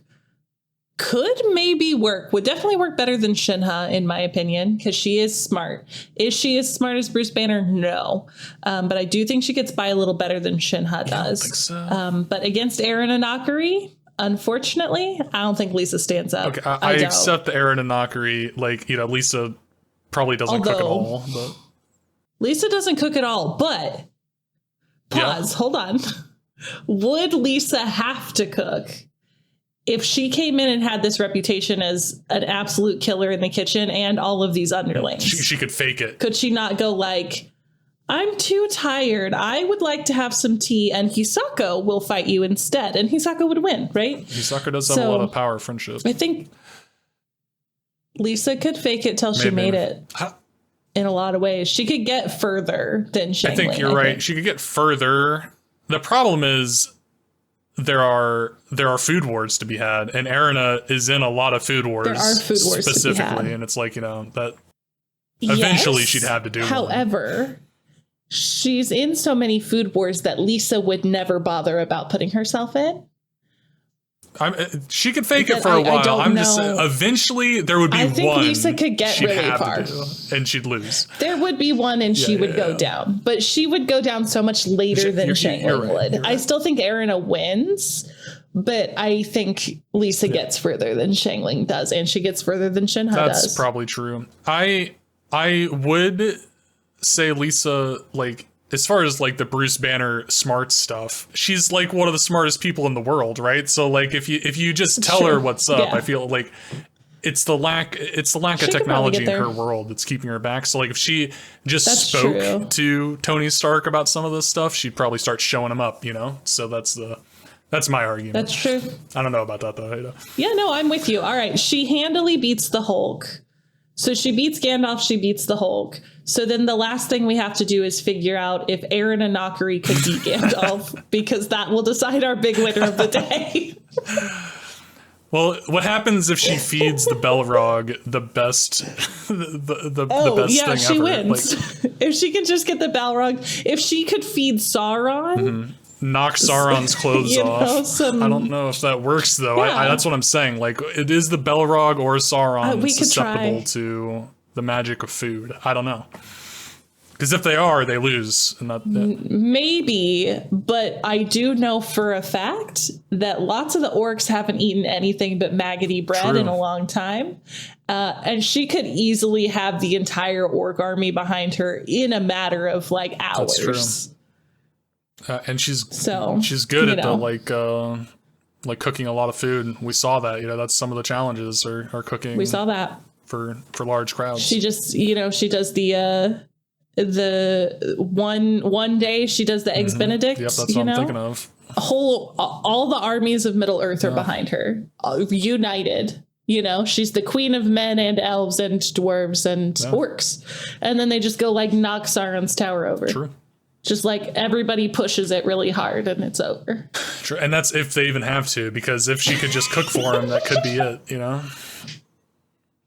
could maybe work. Would definitely work better than Shenhe, in my opinion, because she is smart. Is she as smart as Bruce Banner? No. But I do think she gets by a little better than Shenhe does. I don't think so. But against Erina Nakiri, unfortunately, I don't think Lisa stands up. Okay, I accept the Erina Nakiri. Lisa probably doesn't cook at all. But Lisa doesn't cook at all, but hold on. Would Lisa have to cook? If she came in and had this reputation as an absolute killer in the kitchen and all of these underlings. She could fake it. Could she not go like, I'm too tired. I would like to have some tea and Hisako will fight you instead. And Hisako would win, right? Hisako does have a lot of power friendship. I think Lisa could fake it till she made it. In a lot of ways. She could get further than Xiangling. I think you're right. She could get further. The problem is there are food wars to be had, and Erina is in a lot of food wars. There are food wars specifically, to be had. And it's like, that eventually she'd have to do. However, she's in so many food wars that Lisa would never bother about putting herself in. She could fake it for a while. I'm just saying, eventually there would be one. I think Lisa could get really far, and she'd lose. There would be one, and she would go down, but she would go down so much later than Xiangling would. Right. I still think Erina wins, But I think Lisa gets further than Xiangling does, and she gets further than Shenhe does. That's probably true. I would say Lisa, like, as far as like the Bruce Banner smart stuff, she's like one of the smartest people in the world, right? So like if you just tell her what's up, I feel like it's the lack of technology in her world that's keeping her back. So like if she just spoke to Tony Stark about some of this stuff, she'd probably start showing him up, you know? So that's my argument. That's true. I don't know about that though. Ada. Yeah, no, I'm with you. All right. She handily beats the Hulk. So she beats Gandalf, she beats the Hulk. So then the last thing we have to do is figure out if Erina Nakiri could beat Gandalf, because that will decide our big winner of the day. Well, what happens if she feeds the Balrog the best, the best thing ever? She wins. Like, if she can just get the Balrog, if she could feed Sauron, knock Sauron's clothes off. I don't know if that works though. Yeah. That's what I'm saying. Like, it is the Balrog or Sauron susceptible to the magic of food. I don't know. Because if they are, they lose. And maybe, but I do know for a fact that lots of the orcs haven't eaten anything but maggoty bread in a long time. And she could easily have the entire orc army behind her in a matter of like hours. That's true. And she's good at the like cooking a lot of food. We saw that, that's some of the challenges are cooking. We saw that for large crowds. She just, she does the one day she does the eggs Benedict. Yep, that's what I'm thinking of. All the armies of Middle Earth are behind her, united. She's the queen of men and elves and dwarves and orcs, and then they just go like knock Sauron's tower over. True. Just like everybody pushes it really hard and it's over. True. And that's if they even have to, because if she could just cook for him, that could be it,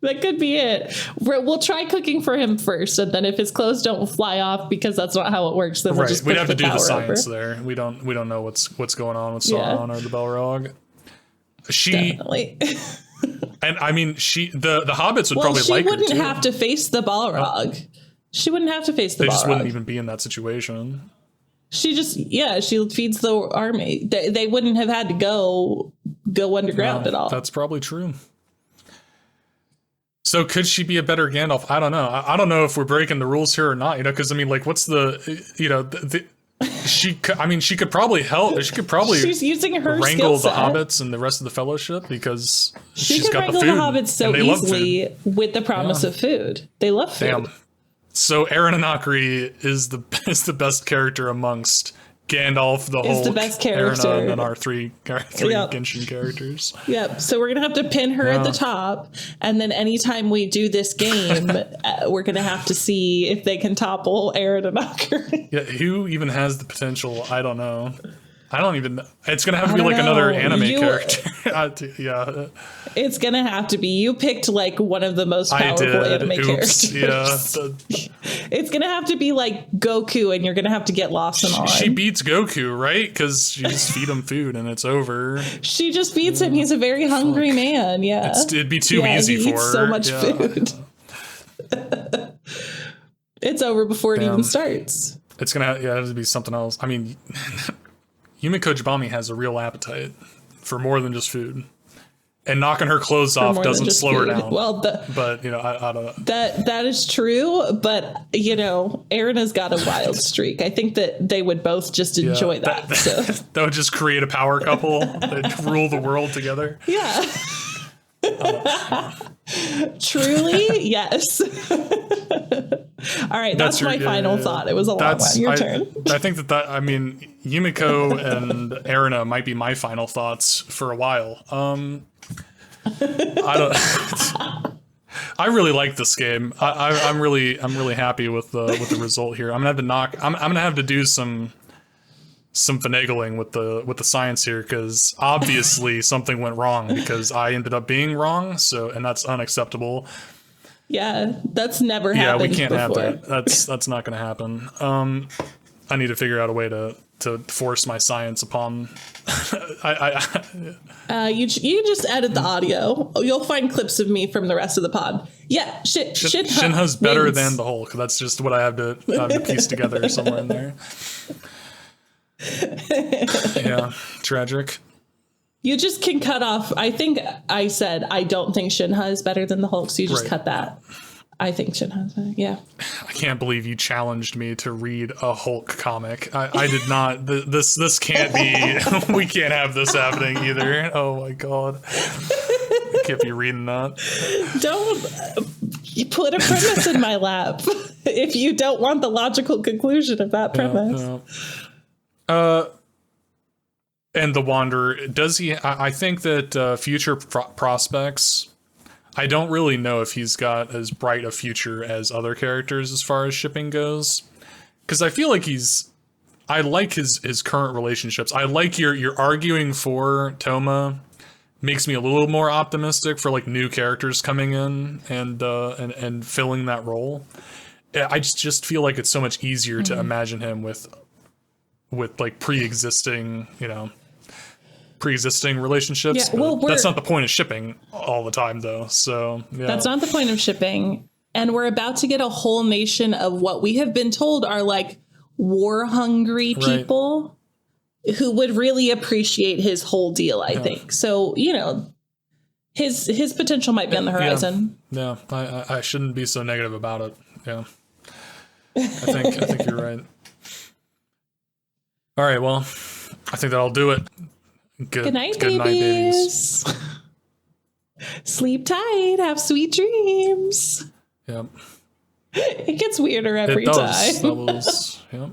That could be it. We'll try cooking for him first, and then if his clothes don't fly off, because that's not how it works, then we'll just we'd have to do the science there. We don't know what's going on with Sauron or the Balrog. Definitely. And I mean, the hobbits would probably like her too. She wouldn't have to face the Balrog. She wouldn't have to face the Balrog. They just wouldn't even be in that situation. She feeds the army. They wouldn't have had to go underground at all. That's probably true. So could she be a better Gandalf? I don't know. I don't know if we're breaking the rules here or not, because I mean, like, what's she could probably help. She could probably she's using her wrangle the hobbits and the rest of the fellowship, because she's got the food. She can wrangle the hobbits so easily with the promise of food. They love food. Damn. So Erina Nakiri is the best character amongst Gandalf, the Hulk, the best character, Erina, and our three Genshin characters. Yep. So we're gonna have to pin her at the top, and then anytime we do this game, we're gonna have to see if they can topple Erina Nakiri. Yeah. Who even has the potential? I don't know. I don't even know. It's going to have to be like another anime character. It's going to have to be. You picked like one of the most powerful anime characters. Yeah. It's going to have to be like Goku, and you're going to have to get Lawson on. She beats Goku, right? Because you just feed him food and it's over. She just beats him. He's a very hungry man. Yeah. It'd be too easy for her. He eats so much food. It's over before it even starts. It's going to have to be something else. I mean... Yumiko Jabami has a real appetite for more than just food, and knocking her clothes off doesn't slow her down. Well, but I don't know. That is true, but Erina's got a wild streak. I think that they would both just enjoy that. So that would just create a power couple that rule the world together. Yeah. Truly, yes. All right, that's my final thought. It was a long one. Your turn. I think that I mean, Yumiko and Erina might be my final thoughts for a while. I really like this game. I'm really happy with the result here. I'm gonna have to do some finagling with the science here, because obviously something went wrong, because I ended up being wrong. And that's unacceptable. Yeah, that's never happened. Yeah, we can't before. have that. That's not going to happen. I need to figure out a way to force my science upon. You just edit the audio. You'll find clips of me from the rest of the pod. Yeah, Shenhe's better than the Hulk. That's just what I have to piece together somewhere in there. Yeah, tragic. You just can cut off. I think I said I don't think Shenhe is better than the Hulk, so you just cut that. I think Shenhe is better. Yeah. I can't believe you challenged me to read a Hulk comic. I did not. This can't be. We can't have this happening either. Oh my god. I can't be reading that. You put a premise in my lap if you don't want the logical conclusion of that premise. And the Wanderer, does he? I think that future prospects. I don't really know if he's got as bright a future as other characters as far as shipping goes, because I feel like I like his current relationships. I like you're arguing for Toma. Makes me a little more optimistic for like new characters coming in and filling that role. I just feel like it's so much easier to imagine him with like pre-existing relationships. Yeah, well, that's not the point of shipping all the time though. So yeah. That's not the point of shipping. And we're about to get a whole nation of what we have been told are like war hungry people. Who would really appreciate his whole deal, I think. So, his potential might be on the horizon. Yeah, I shouldn't be so negative about it. Yeah. I think you're right. All right, well, I think that'll do it. Good night, babies. Sleep tight, have sweet dreams. Yep. It gets weirder every time. Yep.